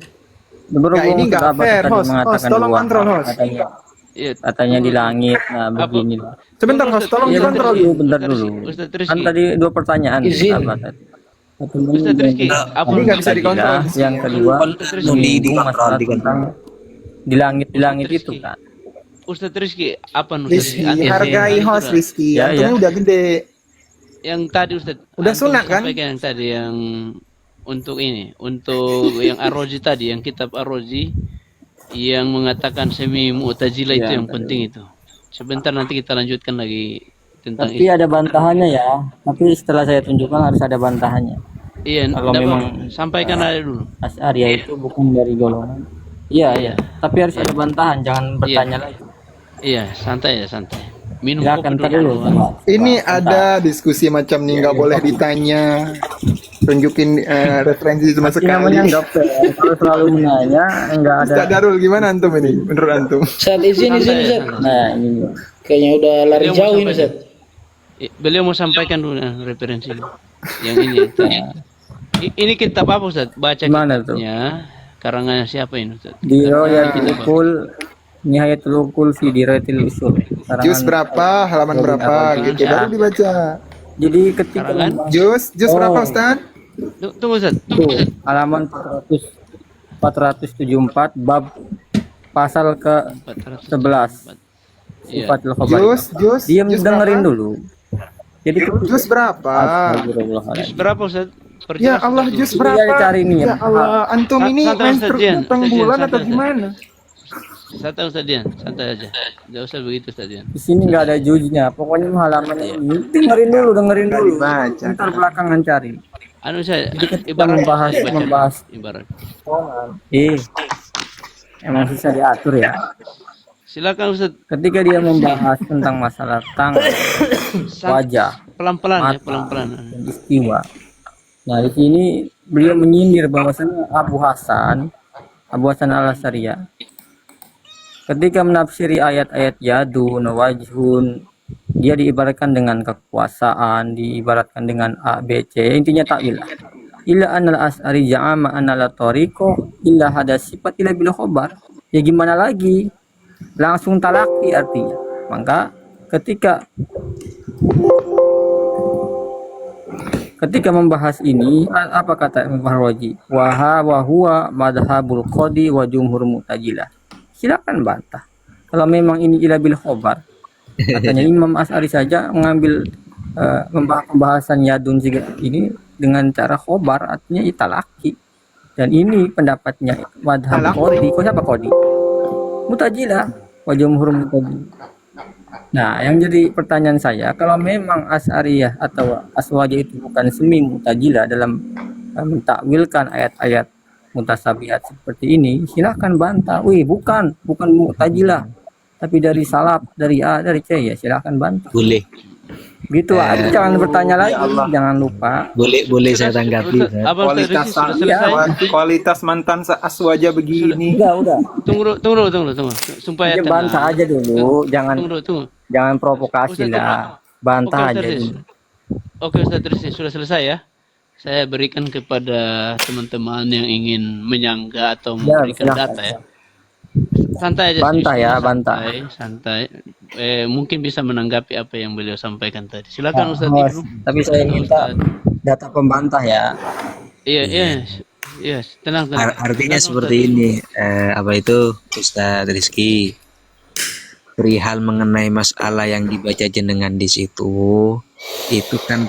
Nah, ini nggak fair, host. Tolong kontrol, host. Iya. Katanya di langit, nah begini. Sebentar, host, tolong Ya, kontrol. bentar dulu. Ustaz Kan Rizky. tadi dua pertanyaan. Apa tadi? Satu Ustaz Rizky, apa Ini nggak bisa dikontrol. Yang kedua, menyinggung masalah tentang di langit itu kan. Ustaz Rizky, apa Rizky, hargai host Rizky. Ya, Antumnya ya. udah gede. Yang tadi Ustaz. Udah antum sunat, kan? sampaikan yang tadi yang untuk yang Ar-Razi tadi, yang kitab Ar-Razi yang mengatakan semi Mu'tazilah itu Ya, yang penting itu. Sebentar nanti kita lanjutkan lagi tentang Tapi ada bantahannya ya. Tapi setelah saya tunjukkan harus ada bantahannya. iya, Kalau enggak memang apa-apa. Sampaikan aja dulu. Asy'ariyah itu bukan dari golongan. Iya, iya. Tapi harus ada bantahan, jangan bertanya lagi. Iya, santai ya, santai. Minum Silakan kopi tadi dulu. dulu. Ini ada diskusi macam nih, nggak boleh ditanya. Tunjukin referensi cuma Tapi namanya sekali. enggak fair. Kalau selalu menanya enggak ada. Ustaz Darul gimana antum ini? Menurut antum? Ustaz, izin Ustaz. Nah, ini dia. Kayaknya udah lari Beliau mau jauh ini sampaikan. Ustaz. Beliau mau sampaikan dulu referensi yang ini. Ini kitab apa Ustaz? Baca Gimana tuh? kitabnya. Karangannya siapa ini Ustaz? Di Royatul Ukul Nihayatul Ukul fi Dirayatil Usul. Juz berapa, halaman berapa gitu baru dibaca. Jadi ketika Karangan? Juz berapa Ustaz? Tunggu Ustaz. itu halaman 474 bab pasal ke 11 Iya. sifatul khabar. Juz Diam, juz dengerin berapa? dulu. Jadi Juz berapa? Juz berapa Ustaz? Ya Perjelas, Allah, Ustaz, juz dulu. berapa? Dia cari nih, Ya Allah, antum ini Santai, main Ustaz Dian. tentang Ustaz Dian, bulan atau santai. gimana? Santai Ustaz Dian, santai aja. Enggak usah begitu Ustaz Dian. di sini nggak ada juznya. Pokoknya halaman ini dengerin dulu. Nggak dibaca. Ntar belakangan cari. Anu saya Jadi ketika membahas ibarat. Emang susah diatur ya. Silakan Ustaz. Ketika dia membahas tentang masalah tangan, wajah, Pelan-pelan ya, mata, pelan-pelan. dan istiwa. Nah, di sini beliau menyindir bahwasanya Abu Hasan Al-Asy'ariyah ketika menafsiri ayat-ayat yadun, wajhun, dia diibaratkan dengan kekuasaan, diibaratkan dengan A, B, C, intinya takwil. Illa anal as'ari ja'ama anala tariqo illa hada sifat ila bil khobar. Ya gimana lagi? Langsung talaki artinya. Maka ketika membahas ini, apa kata Imam Bahraji? Wa huwa madhabul qadi wa jumhur mu'tazilah. Silakan bantah. Kalau memang ini ila bil khobar, katanya Imam Asy'ari saja mengambil pembahasan yadun ini dengan cara khobar, artinya italaki. Dan ini pendapatnya madhab qadi. Kok siapa qadi? Mu'tazilah wa jumhur mu'tazilah. Nah, yang jadi pertanyaan saya, kalau memang Asy'ariyah atau Aswajah itu bukan semi Mu'tazilah dalam mentakwilkan ayat-ayat mutasabihat seperti ini, silakan bantah. Wih, bukan Mu'tazilah, tapi dari salaf, dari A, dari C, ya silakan bantah. Boleh. Gitu aja, jangan bertanya lagi, jangan lupa. Boleh saya tanggapi. Ustaz, Abang Kualitas Ustaz Rizky sudah selesai. kualitas mantan Aswaja begini. Udah. Tunggu. Supaya Ya, tenang. bantah aja dulu, Tunggu. jangan provokasi Ustaz, lah. Bantah Oke, aja Ustaz Riz. dulu. Oke Ustaz Rizky, sudah selesai ya. Saya berikan kepada teman-teman yang ingin menyangga atau Ya, memberikan silakan. data ya. Santai aja. Bantah serius. ya, bantah. Santai. Mungkin bisa menanggapi apa yang beliau sampaikan tadi. Silakan Ustaz Awas, Ibnu. tapi saya minta data pembantah ya. Iya, tenang. Artinya Silakan, seperti Ustaz. ini, apa itu Ustadz Rizky, perihal mengenai masalah yang dibaca jenengan di situ, itu kan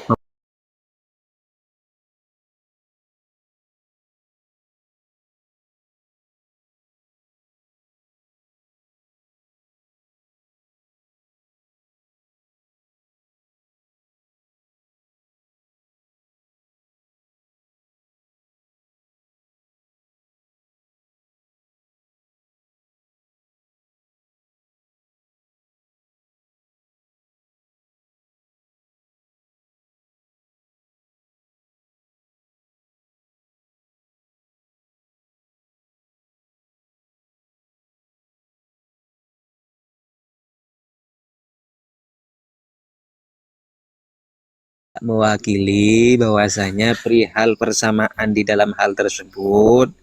mewakili bahwasanya perihal persamaan di dalam hal tersebut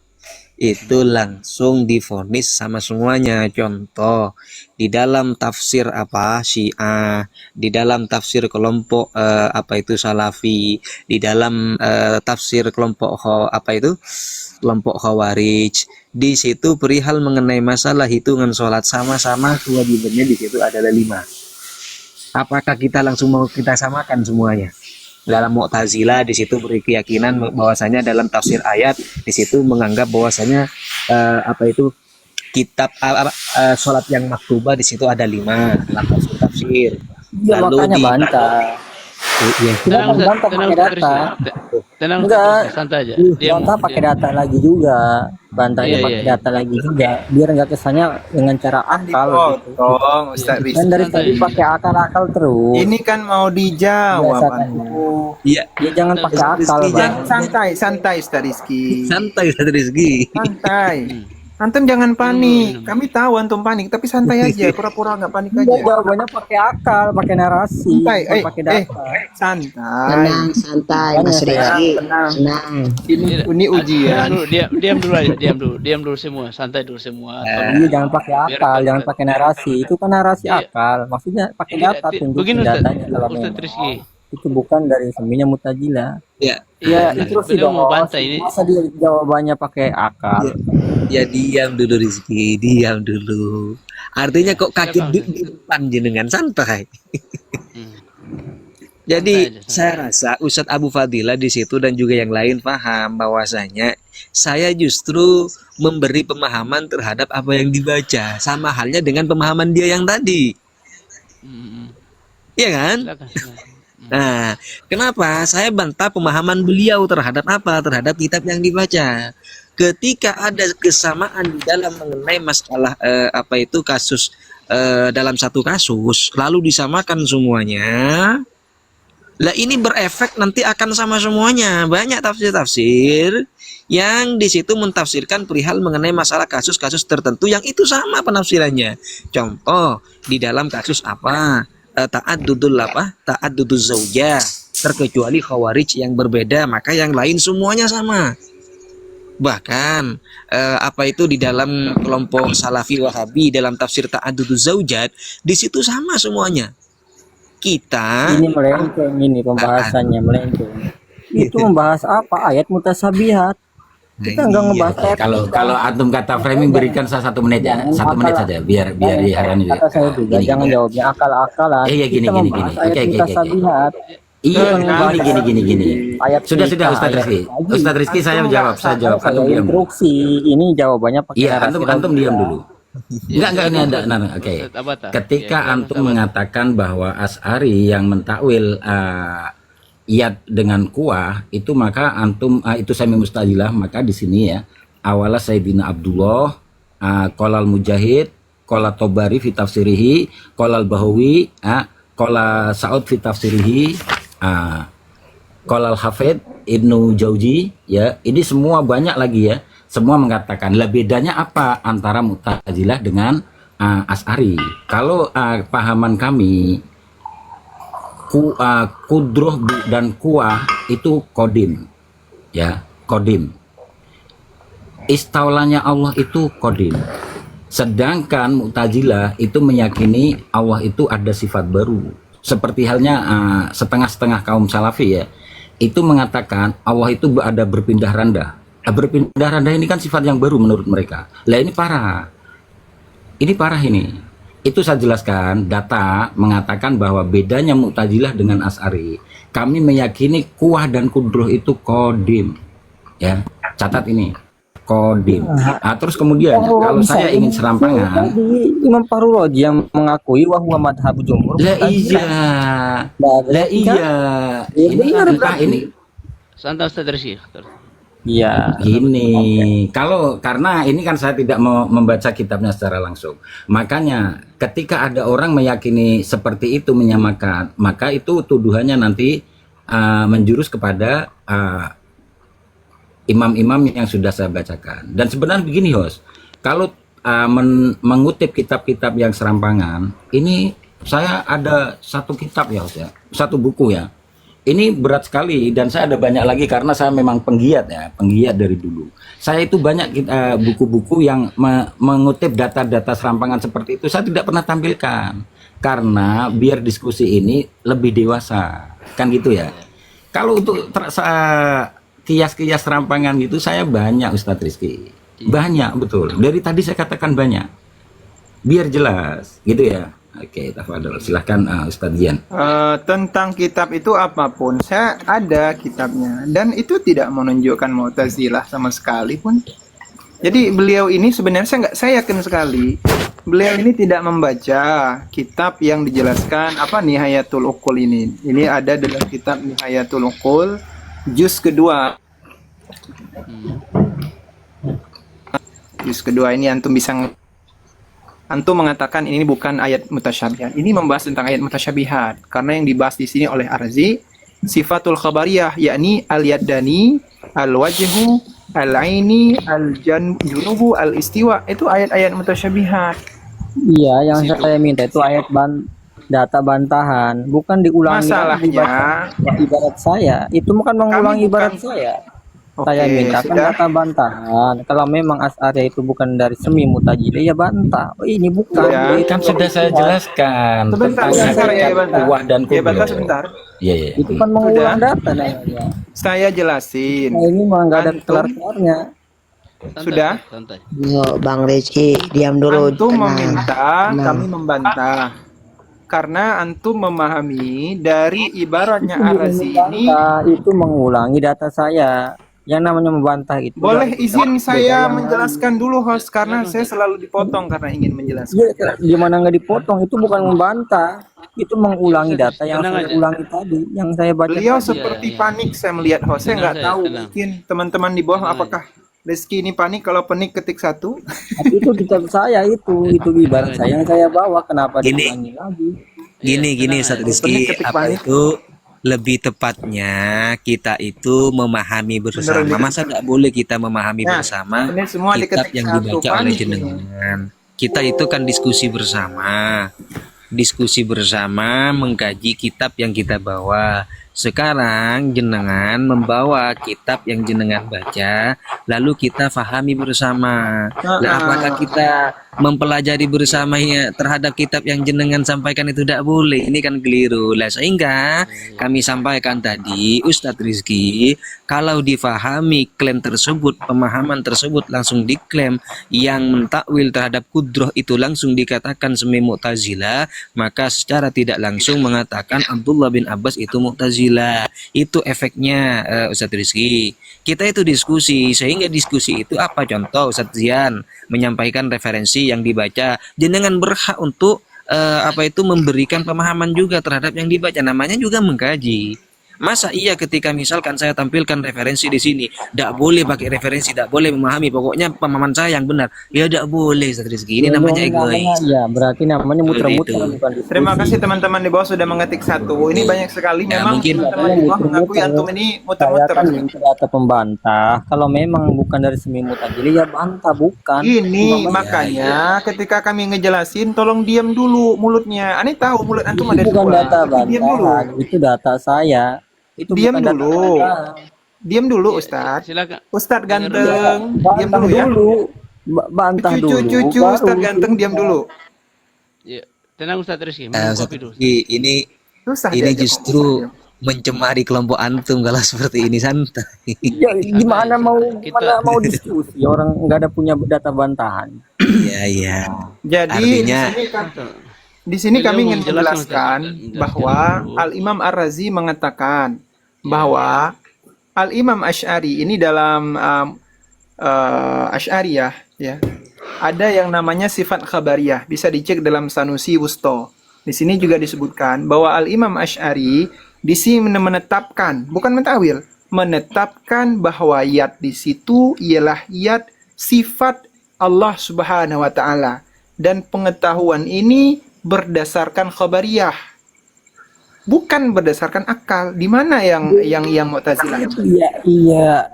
itu langsung divonis sama semuanya. Contoh di dalam tafsir Syiah, di dalam tafsir kelompok Salafi, di dalam tafsir kelompok kelompok Khawarij, di situ perihal mengenai masalah hitungan sholat sama-sama kewajibannya di situ adalah 5. Apakah kita langsung mau kita samakan semuanya? Dalam Mu'tazilah di situ berkeyakinan bahwasanya dalam tafsir ayat di situ menganggap bahwasanya kitab sholat yang maktubah di situ ada 5 dalam tafsir. Iya Lalu makanya di bantah. ya, Kita Tenang kan Ustaz, bantah tenang pakai Ustaz data. Rizky. Tenang Ustaz Enggak, Rizky, santai aja. Diam, bantah pakai diam. data lagi juga. Bantahnya Iya, iya, pakai iya. data lagi juga. Biar nggak kesannya dengan cara Ah, akal gitu. dipotong Iya. Ustaz Kan dari Rizky. tadi pakai akal-akal terus. Ini kan mau dijawab Biasakannya. atuh. iya, Ya jangan pakai Ustaz akal, Rizky, Bang. Santai, santai Ustaz Rizky. santai Ustaz Rizky. Santai. Hmm. Antum jangan panik. Minum. Kami tahu antum panik, tapi santai aja. Pura-pura nggak panik Enggak, aja. jawabannya pakai akal, pakai narasi, Santai, bukan pakai data. santai. Tenang, santai, Makanya Mas saya Rizky. tenang. Tenang. Tidak. Ini ujian. Tenang dulu, diam dulu aja, diam dulu semua, santai dulu semua. Tolong. Iya, jangan pakai Biar akal, jangan kita- pakai narasi. Itu kan narasi Iya. akal. Maksudnya pakai Tidak, data, tunjukin begini Ustaz, datanya kalau Ustaz memang Rizky. itu bukan dari seminya Mu'tazilah. Ya, Ya, Iya, itu sih beliau mau dong. bantah ini. Masa dia jawabannya pakai akal? ya diam dulu Rizky, diam dulu. Artinya kok kaget Silakan, di depan jenengan, santai. Hmm. Jadi Santai aja, santai. saya rasa Ustadz Abu Fadilah di situ dan juga yang lain paham bahwasanya saya justru memberi pemahaman terhadap apa yang dibaca, sama halnya dengan pemahaman dia yang tadi, Hmm. iya kan? Silakan, silakan. Nah, kenapa saya bantah pemahaman beliau terhadap apa? Terhadap kitab yang dibaca. Ketika ada kesamaan di dalam mengenai masalah apa itu kasus dalam satu kasus, lalu disamakan semuanya. Lah ini berefek nanti akan sama semuanya. Banyak tafsir-tafsir yang di situ mentafsirkan perihal mengenai masalah kasus-kasus tertentu yang itu sama penafsirannya. Contoh di dalam kasus apa? Ta'addudul apa? Ta'addudul zaujah. Terkecuali khawarij yang berbeda, maka yang lain semuanya sama. Bahkan apa itu di dalam kelompok Salafi Wahabi dalam tafsir Ta'addudul zaujat, di situ sama semuanya. Kita Ini melenceng, ini pembahasannya melenceng. Itu membahas apa? Ayat mutasabihat. Kita nggak ngebahas ayat. Kalau antum kata framing berikan saya 1 menit ya, 1 menit saja biar diharani. Kata saya juga Gini, jangan gini. jawabnya akal-akalan. Iya, gini, Kita gini, membahas gini. ayat Oke. mutasabihat. Iya, Jangan gini. Ayat Sudah nikah, Ustaz ayat Rizky. haji. Ustaz Rizky saya jawab, Saya antum diam. instruksi. Ini jawabannya pakai Iya, narasi antum logika. diam dulu. Enggak ini ada. Oke. Ustaz Abata. Ketika Ya, antum Ustaz Abata. mengatakan bahwa Asy'ari yang mentakwil yad dengan kuah itu, maka antum itu sami mustajilah, maka di sini ya awala Sayyidina Abdullah, qolal Mujahid, qala Tobari fi tafsirihi, qolal Bahawi, qala Sa'ud fi tafsirihi, qolal Hafid Ibnu Jauzi, ya ini semua banyak lagi ya, semua mengatakan. Lah bedanya apa antara Mu'tazilah dengan Asy'ari? Kalau pahaman kami kudroh dan kuah itu kodim, ya kodim. Istaulanya Allah itu kodim. Sedangkan Mu'tazilah itu meyakini Allah itu ada sifat baru. Seperti halnya setengah-setengah kaum Salafi ya, itu mengatakan Allah itu ada berpindah randah. Berpindah randah ini kan sifat yang baru menurut mereka. Lah ini parah. Ini parah ini. Itu saya jelaskan, data mengatakan bahwa bedanya Mu'tazilah dengan Asy'ari. Kami meyakini kuah dan kudroh itu kodim. Ya, catat ini. Kodim. Terus kemudian kalau saya ingin serampangan, Tadi Imam Fahruroji yang mengakui bahwa madhab jumhur. lah iya. Lah iya. Ini Santai Ustaz Rizky. Iya. gini, karena ini kan saya tidak mau membaca kitabnya secara langsung. Makanya ketika ada orang meyakini seperti itu menyamakan, maka itu tuduhannya nanti menjurus kepada imam-imam yang sudah saya bacakan. Dan sebenarnya begini host, kalau mengutip kitab-kitab yang serampangan, ini saya ada satu kitab ya host ya, satu buku ya. Ini berat sekali dan saya ada banyak lagi karena saya memang penggiat ya, penggiat dari dulu. Saya itu banyak buku-buku yang mengutip data-data serampangan seperti itu saya tidak pernah tampilkan karena biar diskusi ini lebih dewasa, kan gitu ya. Kalau untuk kias-kias serampangan gitu saya banyak Ustadz Rizky, banyak betul. Dari tadi saya katakan banyak, biar jelas gitu ya. Oke, tafadhol. Silahkan Ustadz Gian. Tentang kitab itu apapun, saya ada kitabnya dan itu tidak menunjukkan Mu'tazilah sama sekali pun. Jadi beliau ini sebenarnya saya yakin sekali beliau ini tidak membaca kitab yang dijelaskan apa Nihayatul Uqul ini. Ini ada dalam kitab Nihayatul Uqul juz kedua. Juz kedua ini antum mengatakan ini bukan ayat mutasyabihat. Ini membahas tentang ayat mutasyabihat karena yang dibahas di sini oleh Ar-Razi sifatul khabariyah, yakni al-yaddani, al-wajhu, al-aini, al-junubu, al-istiwa. Itu ayat-ayat mutasyabihat. Iya, yang saya minta itu ayat data bantahan, bukan diulangi lagi Masalahnya ibarat saya. Itu bukan mengulangi Kami bukan- ibarat saya. Oke, Saya mintakan sudah. data bantahan. Kalau memang Asy'ariyah itu bukan dari semi mutajilah ya bantah. Oh, ini bukan. Sudah. Itu Kan sudah saya jelaskan Sebentar, tentang sebentar ya, hakikat Banta. kuwah dan Ya, Banta, kubro. sebentar. Iya, iya. Itu kan mengulang data namanya. Saya jelasin. Nah, ini mah nggak ada Antum- kelar-kelarnya. Santai, Sudah? Santai. Yo, Bang Rizky, diam dulu. Antum Tenang. meminta, Tenang. kami membantah. Karena antum memahami dari ibaratnya Itu bukan Ar-Razi ini. membantah, itu mengulangi data saya. Yang namanya membantah itu. Boleh dari- izin beda saya yang menjelaskan dulu host karena saya selalu dipotong karena ingin menjelaskan. Iya, gimana nggak dipotong? Itu bukan membantah, itu mengulangi data yang Tenang saya aja. ulangi tadi, yang saya baca. Beliau tadi. seperti iya. panik saya melihat host. Saya Tenang nggak saja, tahu tenang. mungkin teman-teman di bawah Tenang apakah Rizky ini panik kalau penik ketik satu. Tapi itu kitab saya itu ibarat saya yang saya bawa. Kenapa Gini. diulangi lagi? Gini Ustaz Rizky, Ketik apa panik. itu lebih tepatnya kita itu memahami bersama. Beneran Masa tidak boleh kita memahami Nah, bersama ini semua kitab diketik yang satu, dibaca oleh panik ini. jenengan. Kita itu kan diskusi bersama. Diskusi bersama mengkaji kitab yang kita bawa. Sekarang jenengan membawa kitab yang jenengan baca, lalu kita fahami bersama. Lah, apakah kita mempelajari bersama ya terhadap kitab yang jenengan sampaikan itu tidak boleh? Ini kan keliru. Lah, sehingga kami sampaikan tadi, Ustadz Rizky, kalau difahami klaim tersebut, pemahaman tersebut langsung diklaim, yang mentakwil terhadap kudroh itu langsung dikatakan semi Mu'tazilah, maka secara tidak langsung mengatakan Abdullah bin Abbas itu Mu'tazilah. Itu efeknya Ustadz Rizky. Kita itu diskusi, sehingga diskusi itu apa? Contoh Ustadz Zian menyampaikan referensi yang dibaca, jenengan berhak untuk memberikan pemahaman juga terhadap yang dibaca, namanya juga mengkaji. Masa iya ketika misalkan saya tampilkan referensi di sini, tidak boleh pakai referensi, tidak boleh memahami, pokoknya pemahaman saya yang benar. Ya tidak boleh Ustadz Rizky, ini namanya egois. Ya, berarti namanya muter-muter Betul. bukan diskusi. Terima kasih teman-teman di bawah sudah mengetik satu. Ini banyak sekali Ya, memang mungkin- teman-teman di bawah mengakui antum ini Saya muter-muter. kan minta data pembantah. Kalau memang bukan dari semi mutajilah ya bantah, bukan. Ini Umpamanya- makanya ketika kami ngejelasin tolong diam dulu mulutnya. Aneh tahu mulut antum ada Itu bukan dua. data Tapi diam dulu. bantahan, itu data saya. Itu Diam bukan data dulu. bantahan. Diam dulu Ustadz. Silakan. Ustadz ganteng. Diam Bantah dulu ya. Bantah dulu. Cucu baru Ustadz ganteng diam dulu. Ya. Tenang Ustadz Rizky, minum Ustadz kopi dulu. Rizky, ini Susah ini diajak justru ngomong. mencemari kelompok antum kalau seperti ini, santai. Ya, gimana Kita- mau diskusi orang nggak ada punya data bantahan. Iya, iya. Jadi Artinya- di sini Beliau kami ingin menjelaskan, menjelaskan Ustaz. bahwa Menjelaskan dulu. Al-Imam Ar-Razi mengatakan bahwa Al-Imam Asy'ari ini dalam Asy'ariyah ya, ada yang namanya sifat khabariyah, bisa dicek dalam Sanusi Wusto. Di sini juga disebutkan bahwa Al-Imam Asy'ari di sini menetapkan, bukan mentawil, menetapkan bahwa yat di situ ialah yat sifat Allah Subhanahu wa taala, dan pengetahuan ini berdasarkan khabariyah, bukan berdasarkan akal. Di mana yang Mu'tazilah? Iya.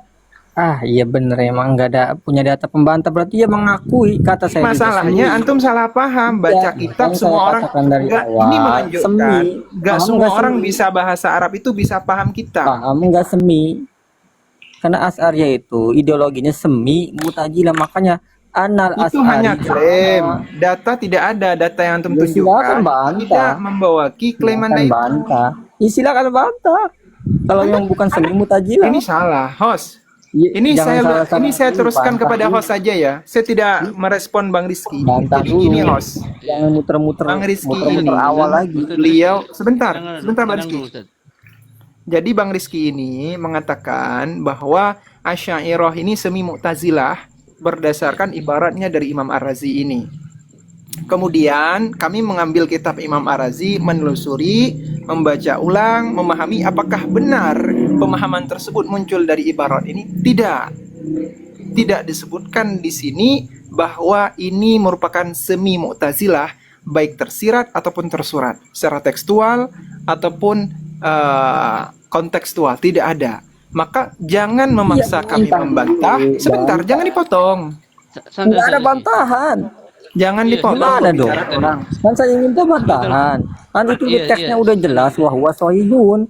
Iya bener, emang nggak ada punya data pembantah, berarti ya mengakui kata saya. juga Masalahnya semi. antum salah paham, baca Ya, kitab makanya semua saya orang katakan dari enggak, awal, ini menunjukkan semi. enggak Paham semua nggak orang semi? bisa bahasa Arab itu bisa paham kitab. Paham nggak semi? Karena Asy'ariyah itu ideologinya semi mutajilah, makanya anal Itu Asy'ari hanya klaim. Data tidak ada, data yang antum Ya, silakan tunjukkan bantah. tidak membawaki klaim Anda silakan itu. bantah. Silakan bantah. Kalau yang bukan semi mutajilah. Ini salah, host. Ya, Ini jangan salah-salah saya dulu, teruskan bantah kepada dulu. host saja ya. Saya tidak merespon Bang Rizky. Bantah Jadi dulu. gini host, Jangan muter-muter Bang Rizky muter-muter ini, awal lagi. beliau sebentar Bang Tenang Rizky. dulu, Ustadz. Jadi Bang Rizky ini mengatakan bahwa Asy'ariyah ini semi Mu'tazilah berdasarkan ibaratnya dari Imam Ar-Razi ini. Kemudian kami mengambil kitab Imam Ar-Razi, menelusuri, membaca ulang, memahami apakah benar pemahaman tersebut muncul dari ibarat ini. Tidak disebutkan di sini bahwa ini merupakan semi Mu'tazilah, baik tersirat ataupun tersurat, secara tekstual ataupun kontekstual, tidak ada. Maka jangan memaksa kami membantah. Sebentar, jangan dipotong. Nggak ada bantahan. Jangan Iya, dipotong Gimana dong? pembicaraan orang. Kan saya minta bantahan. Kan itu di Iya, teksnya iya. udah jelas wahwa sohihun.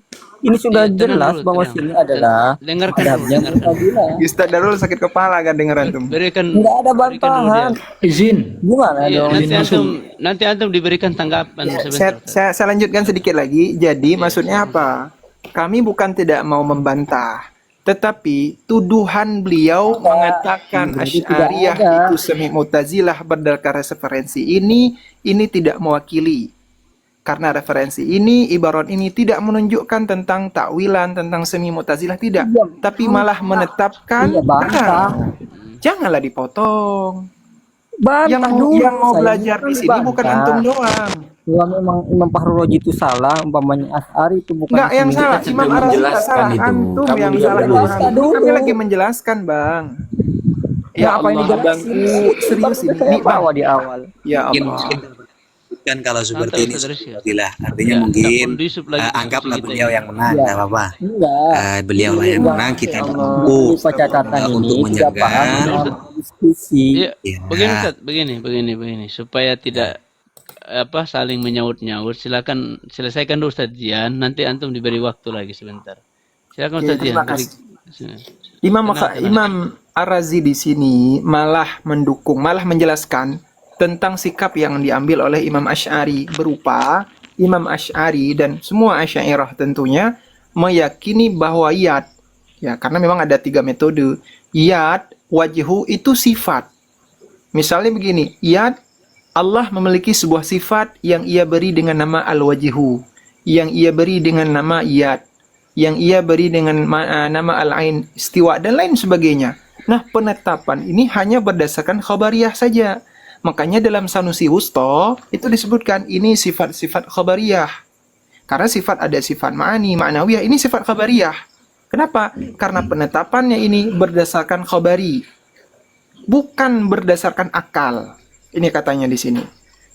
Ini sudah Iya, tenang jelas dulu, bahwa tenang. sini adalah Dengarkan dulu, madhabnya dengarkan. Mu'tazilah. Ustaz Darul sakit kepala kan denger antum. Berikan. Nggak ada berikan dulu bantahan. dia. Izin. Gimana Iya, dong? nanti antum diberikan tanggapan sebentar. Saya lanjutkan sedikit lagi. Jadi maksudnya apa? Kami bukan tidak mau membantah, tetapi tuduhan beliau mengatakan Berarti tidak Asy'ariyah ada. itu semi Mu'tazilah berdasarkan referensi ini tidak mewakili. Karena referensi ini, ibarat ini tidak menunjukkan tentang takwilan, tentang semi Mu'tazilah, tidak. Iya, Tapi malah menetapkan. Iya, bantah. Janganlah dipotong. Bantah dulu. Yang mau Saya belajar di sini bukan bantah. antum doang. Kalau memang Imam Fahru Raji itu salah, umpamanya Asy'ari itu bukan Enggak, yang semi salah Mu'tazilah. Imam Ar-Razi enggak menjelaskan salah, itu. antum Kamu yang juga salah. jelaskan Ini dulu. kami lagi menjelaskan, Bang. Ya Apa yang Allah, Bang. dijelasin? Serius ini, Saya Bang. bawa di awal. Ya Mungkin Allah. kan kalau seperti Santai, ini Ustaz Rizky. Mu'tazilah, artinya Ya, tak mungkin kondusif lagi anggaplah diskusi kita beliau ini. yang menang, Iya. nggak apa-apa. Enggak. Beliau lah yang menang, kita Ya Allah. dukung Ini catatan untuk ini tidak menjaga. paham dalam diskusi. Iya, Ya. begini Ustaz, begini supaya tidak saling menyaut-nyaut. Silakan selesaikan dulu Ustaz Jian, nanti antum diberi waktu lagi sebentar. Silakan Ya, Ustaz Jian. terima kasih. Imam Ar-Razi di sini malah mendukung, malah menjelaskan tentang sikap yang diambil oleh Imam Asy'ari, berupa Imam Asy'ari dan semua Asy'ariyah tentunya meyakini bahwa yad, ya karena memang ada 3 metode. Yad, wajhu itu sifat. Misalnya begini, yad, Allah memiliki sebuah sifat yang ia beri dengan nama al-wajhu, yang ia beri dengan nama yad, yang ia beri dengan nama al-ain, istiwa dan lain sebagainya. Nah, penetapan ini hanya berdasarkan khabariyah saja. Makanya dalam Sanusi Wusta itu disebutkan ini sifat-sifat khabariyah. Karena sifat ada sifat ma'ani, ma'nawiyah, ini sifat khabariyah. Kenapa? Karena penetapannya ini berdasarkan khabari, bukan berdasarkan akal. Ini katanya di sini.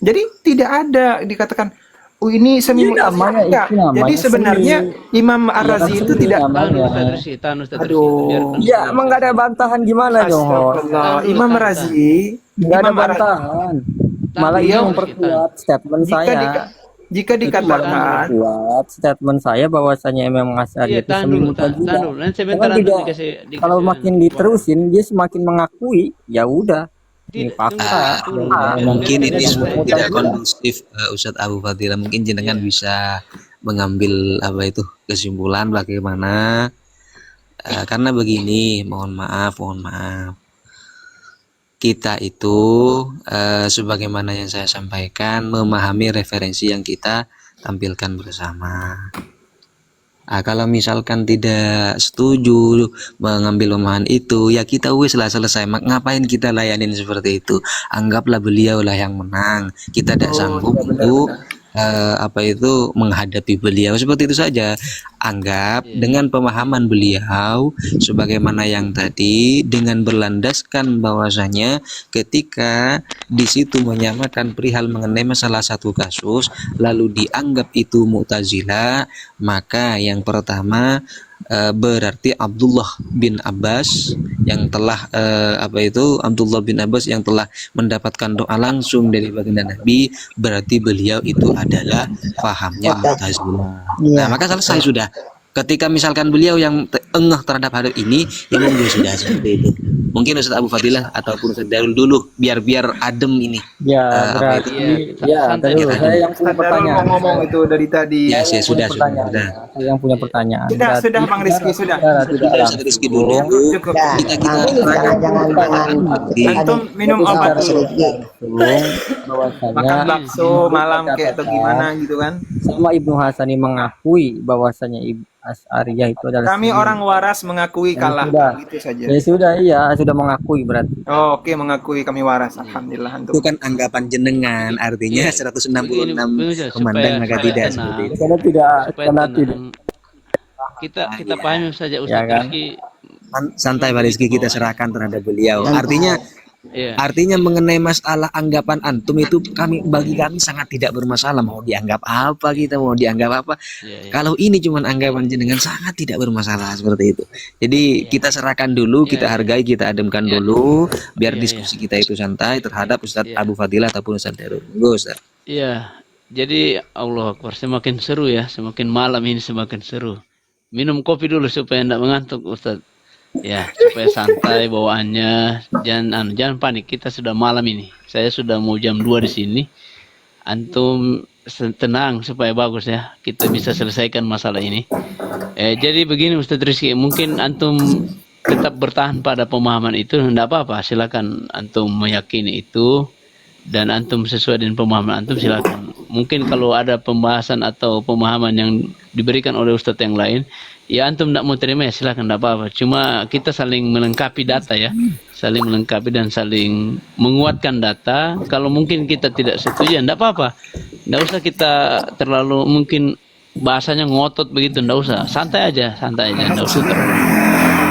Jadi tidak ada dikatakan, oh ini semi Ini namanya- Enggak. itu namanya Jadi sebenarnya Imam Ar-Razi Iya, itu semi tidak. namanya. Tahan Ustaz Rizky, tahan Ustaz Rizky. Aduh. Biarkan Ya, Ustaz emang nggak ada bantahan gimana dong? Astagfirullah. Tahan dulu, Imam tahan, Razi, Nggak ada Imam Ar-Razi, bantahan. Malah ini beliau memperkuat statement jika saya. jika Itu malah dikatakan memperkuat statement saya bahwasanya Imam Asy'ari Iya, itu tahan semi dulu. Mu'tazilah. Nanti sebentar Jangan antum tidak- dikasih Kalau makin diterusin dia semakin mengakui, ya udah. Ini Tidak, fakta. tunggu. Mungkin ini Biar- sudah biar- tidak kondusif, Ustadz Abu Fadilah. Mungkin jenengan bisa mengambil kesimpulan bagaimana. Karena begini, mohon maaf. Kita itu sebagaimana yang saya sampaikan, memahami referensi yang kita tampilkan bersama. Kalau misalkan tidak setuju mengambil pemahaman itu, ya kita wis lah selesai. Ngapain kita layanin seperti itu? Anggaplah beliau lah yang menang. Kita tidak sanggup untuk menghadapi beliau, seperti itu saja. Anggap dengan pemahaman beliau sebagaimana yang tadi, dengan berlandaskan bahwasanya ketika di situ menyamakan perihal mengenai masalah satu kasus lalu dianggap itu Mu'tazilah, maka yang pertama berarti Abdullah bin Abbas yang telah mendapatkan doa langsung dari baginda Nabi, berarti beliau itu adalah pahamnya Mu'tazilah. Nah, maka selesai sudah. Ketika misalkan beliau yang engah terhadap hal ini, ya monggo sudah seperti itu. Mungkin Ustaz Abu Fadilah ataupun Ustaz Darul dulu biar adem ini. Ya, berarti ya, santai dulu aja. saya yang punya Darul pertanyaan. mau ngomong itu dari tadi. Ya, Saya sudah. Saya yang punya pertanyaan. Sudah Bang Rizky, sudah. Tidak Ustaz Rizky dulu. Cukup. Jangan Antum minum obat dulu. bahwasanya Makan bakso malam kayak atau gimana gitu kan. sama Ibnu Hasani mengakui bahwasanya Asy'ariyah itu adalah Kami semi. orang waras mengakui Ya kalah. sudah. Itu saja. Ya sudah, iya, sudah mengakui berarti. Oh, oke, mengakui kami waras. Alhamdulillah Itu antum. kan anggapan jenengan, artinya Iya, 166 begini Ustaz, komandan maka supaya tidak tenang. seperti itu. Karena tidak, Supaya karena tidak. tenang. Kita pahami saja Ya Ustaz kan? Rizky. Santai Pak Rizky, kita serahkan terhadap beliau. Iya. Artinya mengenai masalah anggapan antum itu bagi kami sangat tidak bermasalah. Mau dianggap apa kita, mau dianggap apa. Iya. Kalau ini cuma anggapan jenengan sangat tidak bermasalah seperti itu. Jadi kita serahkan dulu, kita hargai, kita ademkan dulu, biar Iya, diskusi kita itu santai terhadap Ustadz Iya. Abu Fadilah ataupun Ustadz Darul. Monggo, Ustadz. Iya. Jadi Allah Akbar, semakin seru ya, semakin malam ini semakin seru. Minum kopi dulu supaya tidak mengantuk Ustaz. Ya, supaya santai bawaannya. Jangan panik, kita sudah malam ini. Saya sudah mau jam 2 di sini. Antum tenang supaya bagus ya. Kita bisa selesaikan masalah ini. Jadi begini Ustaz Rizky, mungkin antum tetap bertahan pada pemahaman itu, tidak apa-apa. Silakan antum meyakini itu dan antum sesuai dengan pemahaman antum, silakan. Mungkin kalau ada pembahasan atau pemahaman yang diberikan oleh ustadz yang lain, ya antum tidak mau terima ya silakan, tidak apa-apa. Cuma kita saling melengkapi data ya, saling melengkapi dan saling menguatkan data. Kalau mungkin kita tidak setuju, tidak apa-apa. Tidak usah kita terlalu mungkin bahasanya ngotot begitu, tidak usah. Santai aja, tidak usah terlalu.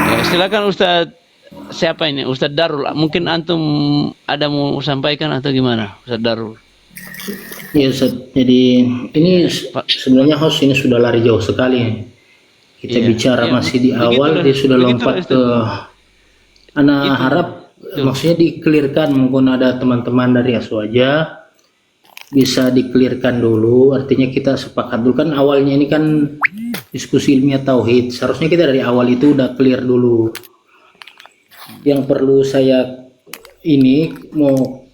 Ya, silakan Ustadz. Siapa ini? Ustadz Darul. Mungkin antum ada mau sampaikan atau gimana? Ustadz Darul. Ya Ustaz, jadi ini sebenarnya host ini sudah lari jauh sekali. Kita Iya, bicara iya, masih di awal, dia sudah lompat ke. Ana harap maksudnya dikelirkan, mungkin ada teman-teman dari Aswaja bisa dikelirkan dulu. Artinya kita sepakat dulu kan awalnya ini kan diskusi ilmiah tauhid. Seharusnya kita dari awal itu udah clear dulu. Yang perlu saya ini mau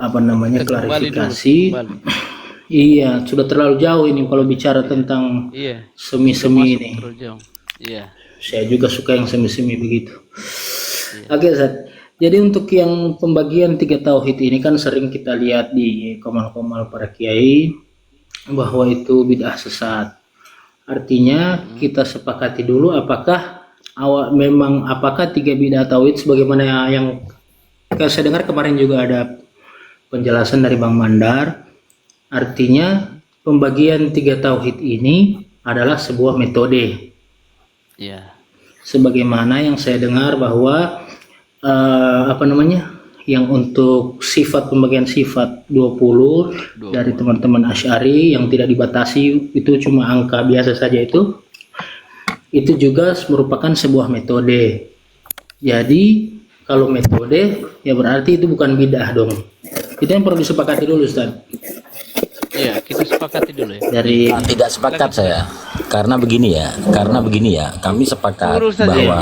klarifikasi. Iya, sudah terlalu jauh ini kalau bicara tentang semi-semi ini. Iya. Saya juga suka yang semi-semi begitu. Oke, Ustaz. Jadi untuk yang pembagian 3 tauhid ini kan sering kita lihat di komal-komal para kiai bahwa itu bid'ah sesat. Artinya kita sepakati dulu apakah apakah 3 bid'ah tauhid sebagaimana yang saya dengar kemarin juga ada penjelasan dari Bang Mandar. Artinya pembagian 3 tauhid ini adalah sebuah metode. Iya. Sebagaimana yang saya dengar bahwa yang untuk sifat, pembagian sifat 20 dari teman-teman Asy'ari yang tidak dibatasi, itu cuma angka biasa saja, itu juga merupakan sebuah metode. Jadi kalau metode ya berarti itu bukan bid'ah dong. Itu yang perlu disepakati dulu, Ustaz. Iya, kita sepakati dulu ya. Dari Tidak sepakat saya, karena begini ya, kami sepakat Tunggu dulu Ustaz, bahwa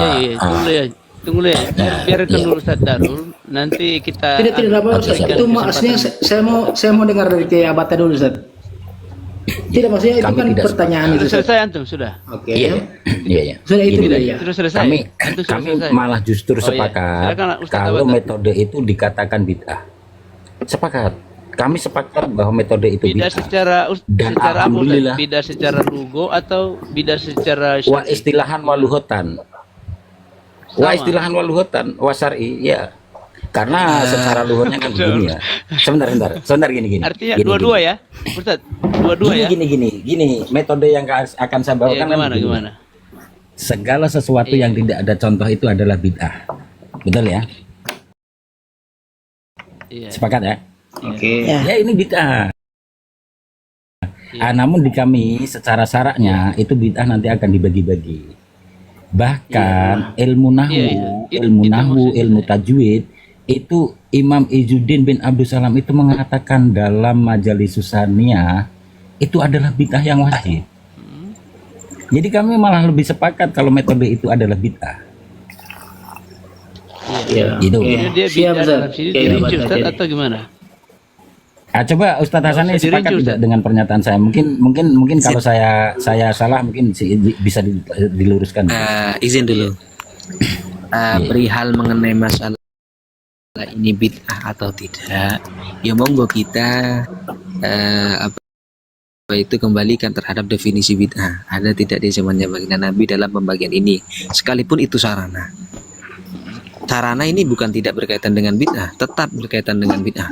tunggu ya. Biarkan dulu Ustaz Darul. Nanti kita tidak apa Ustaz. Itu maksudnya saya mau dengar dari Kiai Abata dulu, Ustaz. Tidak, maksudnya itu Kami kan tidak pertanyaan sudah itu, Ustaz. selesai antum sudah. Oke. iya. Sudah itu Gini, dulu ya. Sudah selesai. Kami Antum sudah selesai. malah justru Oh, iya. sepakat Silakan, Ustaz kalau Abata. metode itu dikatakan bid'ah. Sepakat. Kami sepakat bahwa metode itu Bida bid'ah. secara Dan secara apa Ustaz? alhamdulillah. Bida secara logo atau bida secara Wa istilahan waluhutan. Wa istilahan waluhutan wasari ya. Karena secara luhurnya kan begini ya. Sebentar gini. Artinya Gini, dua-dua gini. ya, Ustaz. Dua-dua ya. Gini. Metode yang akan saya bawakan kan begini. Gimana? Segala sesuatu yang tidak ada contoh itu adalah bid'ah. Betul ya? Iya. Sepakat ya? Oke. Ya ini bid'ah. Namun di kami secara syaraknya itu bid'ah nanti akan dibagi-bagi. Bahkan ilmu nahwu, ilmu nahwu, ilmu tajwid itu Imam Izzuddin bin Abdul Salam itu mengatakan dalam Majalis Susaniyah itu adalah bid'ah yang wajib. Jadi kami malah lebih sepakat kalau metode itu adalah bid'ah. Iya. Gitu. Ini dia Siap, bida Ustaz. dalam sini Oke, dirinci Abata, Ustaz jadi. atau gimana? Coba Ustadz Hasan ini Usah dirinci, sepakat tidak Ustaz. dengan pernyataan saya? Mungkin kalau saya salah mungkin bisa diluruskan. Izin dulu. Perihal mengenai masalah ini bid'ah atau tidak, ya monggo kita itu kembalikan terhadap definisi bid'ah. Ada tidak di zamannya baginda Nabi dalam pembagian ini, sekalipun itu sarana. Sarana ini bukan tidak berkaitan dengan bid'ah, tetap berkaitan dengan bid'ah.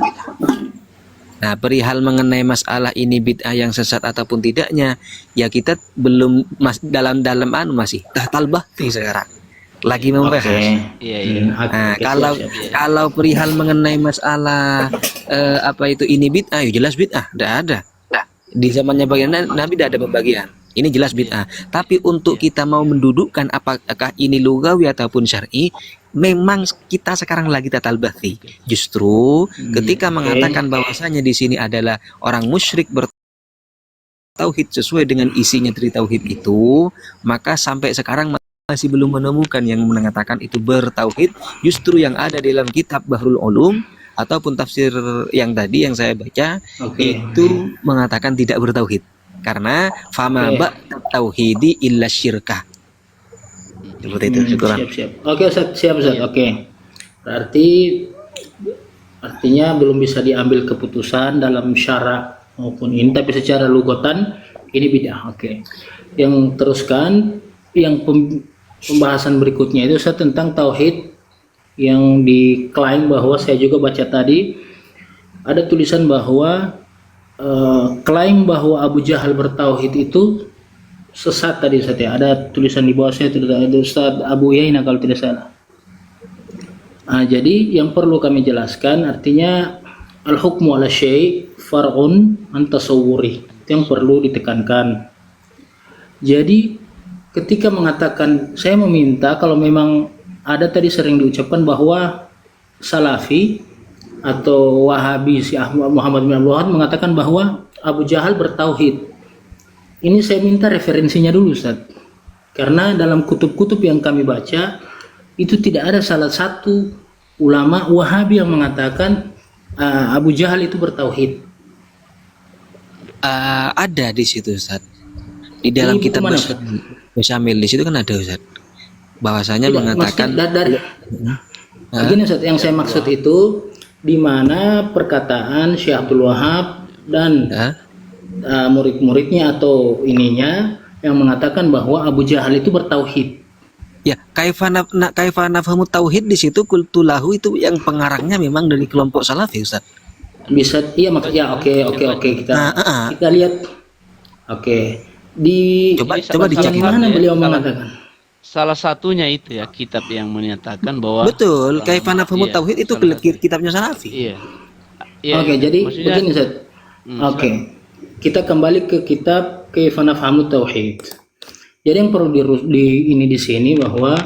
Nah, perihal mengenai masalah ini bid'ah yang sesat ataupun tidaknya, ya kita belum dalam masih tahtal bahthi sekarang. Lagi membahas. Iya, iya. Nah, Oke, kalau siap, siap. kalau perihal mengenai masalah apa itu ini bid'ah, ya jelas bid'ah, tidak ada. Di zamannya bagian Nabi tidak ada pembagian. Ini jelas bid'ah. Tapi untuk kita mau mendudukkan apakah ini lugawi ataupun syar'i, memang kita sekarang lagi tatal bahthi. Justru ketika mengatakan bahwasanya di sini adalah orang musyrik bertauhid sesuai dengan isinya dari tauhid itu, maka sampai sekarang masih belum menemukan yang mengatakan itu bertauhid. Justru yang ada dalam kitab Bahrul Ulum ataupun tafsir yang tadi yang saya baca itu mengatakan tidak bertauhid, karena fama ba'da tauhidi illa syirkah. Seperti itu. Syukuran. Siap. Oke, Ustaz, siap Ustaz. Oke. Artinya belum bisa diambil keputusan dalam syara maupun ini, tapi secara lugatan ini bid'ah. Oke. Yang teruskan yang pembahasan berikutnya itu Ustaz tentang tauhid yang diklaim bahwa saya juga baca tadi ada tulisan bahwa klaim bahwa Abu Jahal bertauhid itu sesat tadi Ustaz ya. Ada tulisan di bawah saya ada Ustaz Abu Yaina kalau tidak salah. Nah, jadi yang perlu kami jelaskan artinya al-hukmu ala syai' far'un an tasawwuri. Itu yang perlu ditekankan. Jadi ketika mengatakan, saya meminta kalau memang ada tadi sering diucapkan bahwa Salafi atau Wahabi si Muhammad bin Abdul Wahab mengatakan bahwa Abu Jahal bertauhid. Ini saya minta referensinya dulu Ustaz. Karena dalam kutub-kutub yang kami baca itu tidak ada salah satu ulama Wahabi yang mengatakan Abu Jahal itu bertauhid. Ada di situ Ustaz. Di dalam kitab Musyamil di situ kan ada Ustaz. Bahwasanya mengatakan begini Ustaz, yang saya maksud itu di mana perkataan Syekh Abdul Wahab dan murid-muridnya atau ininya yang mengatakan bahwa Abu Jahal itu bertauhid. Ya, kaifa nafhamu tauhid di situ kultulahu itu yang pengarangnya memang dari kelompok Salafi Ustaz. Bisa iya maksudnya oke kita lihat. Oke. Coba dicek di mana beliau mengatakan? Salah satunya itu ya kitab yang menyatakan bahwa betul kaifa nafhamu tauhid itu kitabnya Salafi. Iya. Oke, jadi begini Ustaz. Oke. Kita kembali ke kitab Kaifa Nafhamu Tauhid. Jadi yang perlu di sini bahwa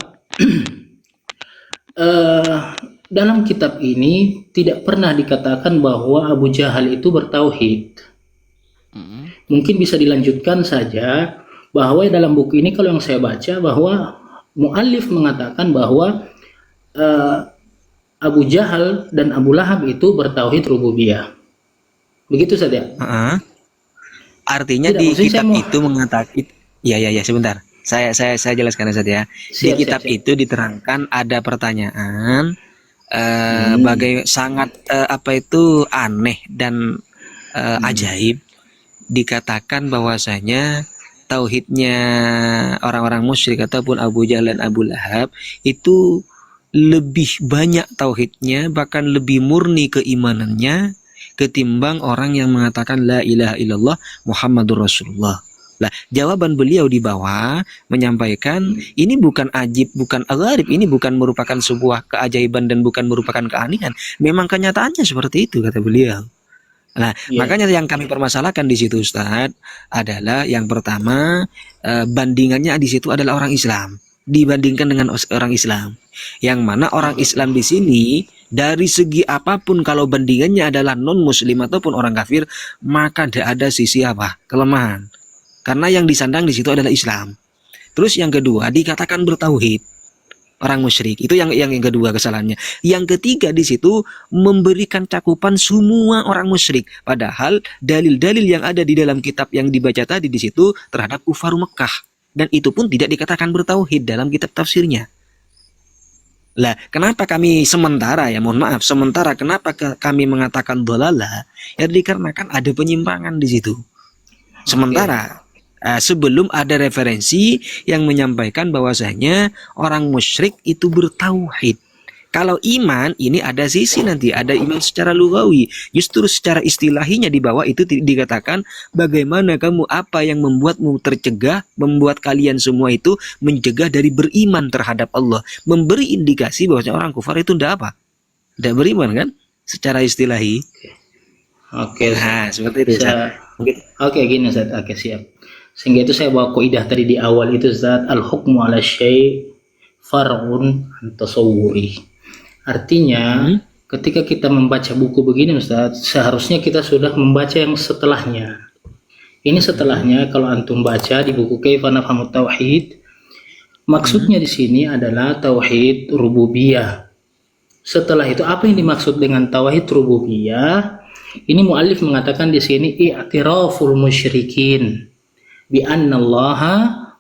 dalam kitab ini tidak pernah dikatakan bahwa Abu Jahal itu bertauhid. Mungkin bisa dilanjutkan saja bahwa dalam buku ini kalau yang saya baca bahwa muallif mengatakan bahwa Abu Jahal dan Abu Lahab itu bertauhid rububiyah. Begitu saja. Artinya tidak, di kitab itu mengatakan ya sebentar. Saya jelaskan saja ya. Di kitab itu diterangkan ada pertanyaan sangat aneh dan ajaib, dikatakan bahwasanya tauhidnya orang-orang musyrik ataupun Abu Jahal dan Abu Lahab itu lebih banyak tauhidnya, bahkan lebih murni keimanannya ketimbang orang yang mengatakan la ilaha illallah Muhammadur Rasulullah. Lah, jawaban beliau di bawah menyampaikan ini bukan ajib, bukan agharib, ini bukan merupakan sebuah keajaiban dan bukan merupakan keanehan. Memang kenyataannya seperti itu kata beliau. Nah, makanya yang kami permasalahkan di situ Ustaz adalah yang pertama bandingannya di situ adalah orang Islam dibandingkan dengan orang Islam. Yang mana orang Islam di sini dari segi apapun kalau bandingannya adalah non muslim ataupun orang kafir, maka tidak ada sisi kelemahan. Karena yang disandang di situ adalah Islam. Terus yang kedua dikatakan bertauhid orang musyrik. Itu yang kedua kesalahannya. Yang ketiga di situ memberikan cakupan semua orang musyrik. Padahal dalil-dalil yang ada di dalam kitab yang dibaca tadi di situ terhadap kufar Mekah. Dan itu pun tidak dikatakan bertauhid dalam kitab tafsirnya. Lah, kenapa kami sementara kami mengatakan dhalalah? Ya dikarenakan ada penyimpangan di situ. Sementara sebelum ada referensi yang menyampaikan bahwasanya orang musyrik itu bertauhid. Kalau iman ini ada sisi nanti, ada iman secara lugawi. Justru secara istilahinya di bawah itu dikatakan bagaimana kamu, apa yang membuatmu tercegah, membuat kalian semua itu mencegah dari beriman terhadap Allah. Memberi indikasi bahwa orang kufar itu tidak apa? Tidak beriman kan? Secara istilahi. Oke, Nah, seperti itu. Ustaz. oke gini Ustaz, oke siap. Sehingga itu saya bawa kaidah tadi di awal itu Ustaz, al-hukmu ala syai' far'un an tasawwuri. Artinya, ketika kita membaca buku begini Ustaz, seharusnya kita sudah membaca yang setelahnya. Ini setelahnya kalau antum baca di buku Kaifa Nafhamu Tauhid, maksudnya di sini adalah tauhid rububiyah. Setelah itu apa yang dimaksud dengan tauhid rububiyah? Ini muallif mengatakan di sini i'tiraful musyrikin bi anna Allah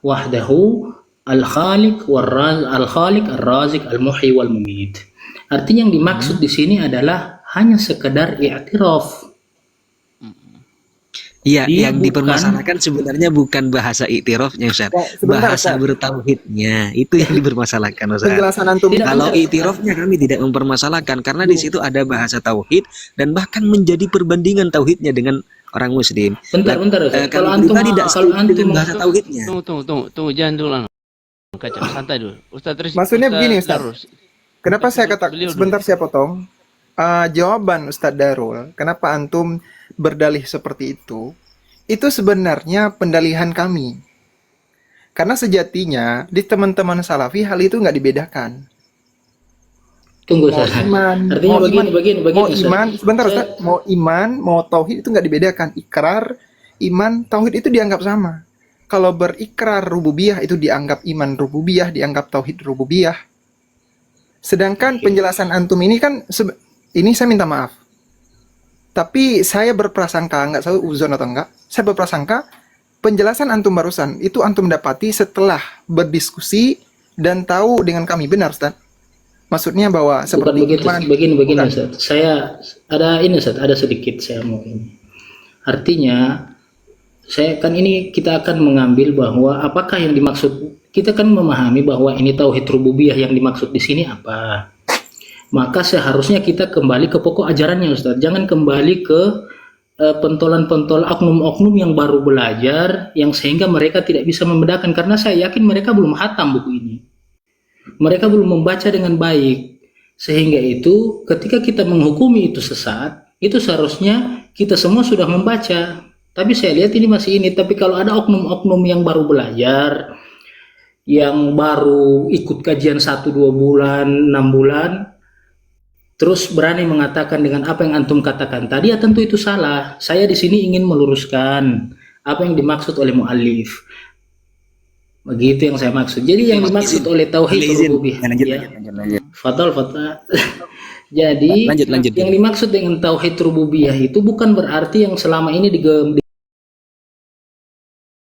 wahdahu al-khaliq al-khaliq ar-razik al-muhyi wal mumit. Artinya yang dimaksud di sini adalah hanya sekedar i'tiraf. Iya, Dia yang bukan- dipermasalahkan sebenarnya bukan bahasa iktirafnya, Ustaz. Sebentar, Bahasa Ustaz. bertauhidnya. Itu yang dipermasalahkan, Ustaz. Penjelasan antum Tidak, Kalau bentar. iktirafnya kami tidak mempermasalahkan karena di situ ada bahasa tauhid dan bahkan menjadi perbandingan tauhidnya dengan orang muslim. Bentar Ustaz. Kami Kalau antum pribadi tidak kalau setuju antum dengan bahasa tauhidnya. Tunggu, jangan dulu lang. Kacau, santai dulu. Ustaz Rizky. Maksudnya begini, Ustaz. Darus. Kenapa saya kata Beliau dulu. sebentar saya potong? Jawaban Ustadz Darul, kenapa antum berdalih seperti itu? Itu sebenarnya pendalihan kami. Karena sejatinya di teman-teman salafi hal itu nggak dibedakan. tunggu Mau Ustaz. iman, Artinya mau begini mau Ustaz. iman, sebentar Saya- Ustaz, mau iman, mau tauhid itu nggak dibedakan. Ikrar, iman, tauhid itu dianggap sama. Kalau berikrar rububiyah itu dianggap iman rububiyah, dianggap tauhid rububiyah. Sedangkan penjelasan antum ini kan ini saya minta maaf. Tapi saya berprasangka, nggak tahu uzon atau enggak, saya berprasangka penjelasan antum barusan itu antum dapati setelah berdiskusi dan tahu dengan kami, benar Ustaz? Maksudnya bahwa Bukan seperti begitu, iman, begini bukan. Ustaz. Saya ada sedikit saya mau ini. Artinya kita akan mengambil bahwa apakah yang dimaksud, kita kan memahami bahwa ini tauhid rububiyah, yang dimaksud di sini apa. Maka seharusnya kita kembali ke pokok ajarannya Ustaz. Jangan kembali ke pentolan-pentol oknum-oknum yang baru belajar, yang sehingga mereka tidak bisa membedakan, karena saya yakin mereka belum hatam buku ini. Mereka belum membaca dengan baik. Sehingga itu ketika kita menghukumi itu sesat, itu seharusnya kita semua sudah membaca. Tapi saya lihat ini masih ini. Tapi kalau ada oknum-oknum yang baru belajar, yang baru ikut kajian 1-2 bulan, 6 bulan, terus berani mengatakan dengan apa yang antum katakan tadi, ya tentu itu salah. Saya di sini ingin meluruskan apa yang dimaksud oleh muallif. Begitu yang saya maksud. Jadi yang dimaksud oleh tauhid rububiyah. Lanjut. Fadal. Jadi Lanjut. yang dimaksud dengan tauhid rububiyah itu bukan berarti yang selama ini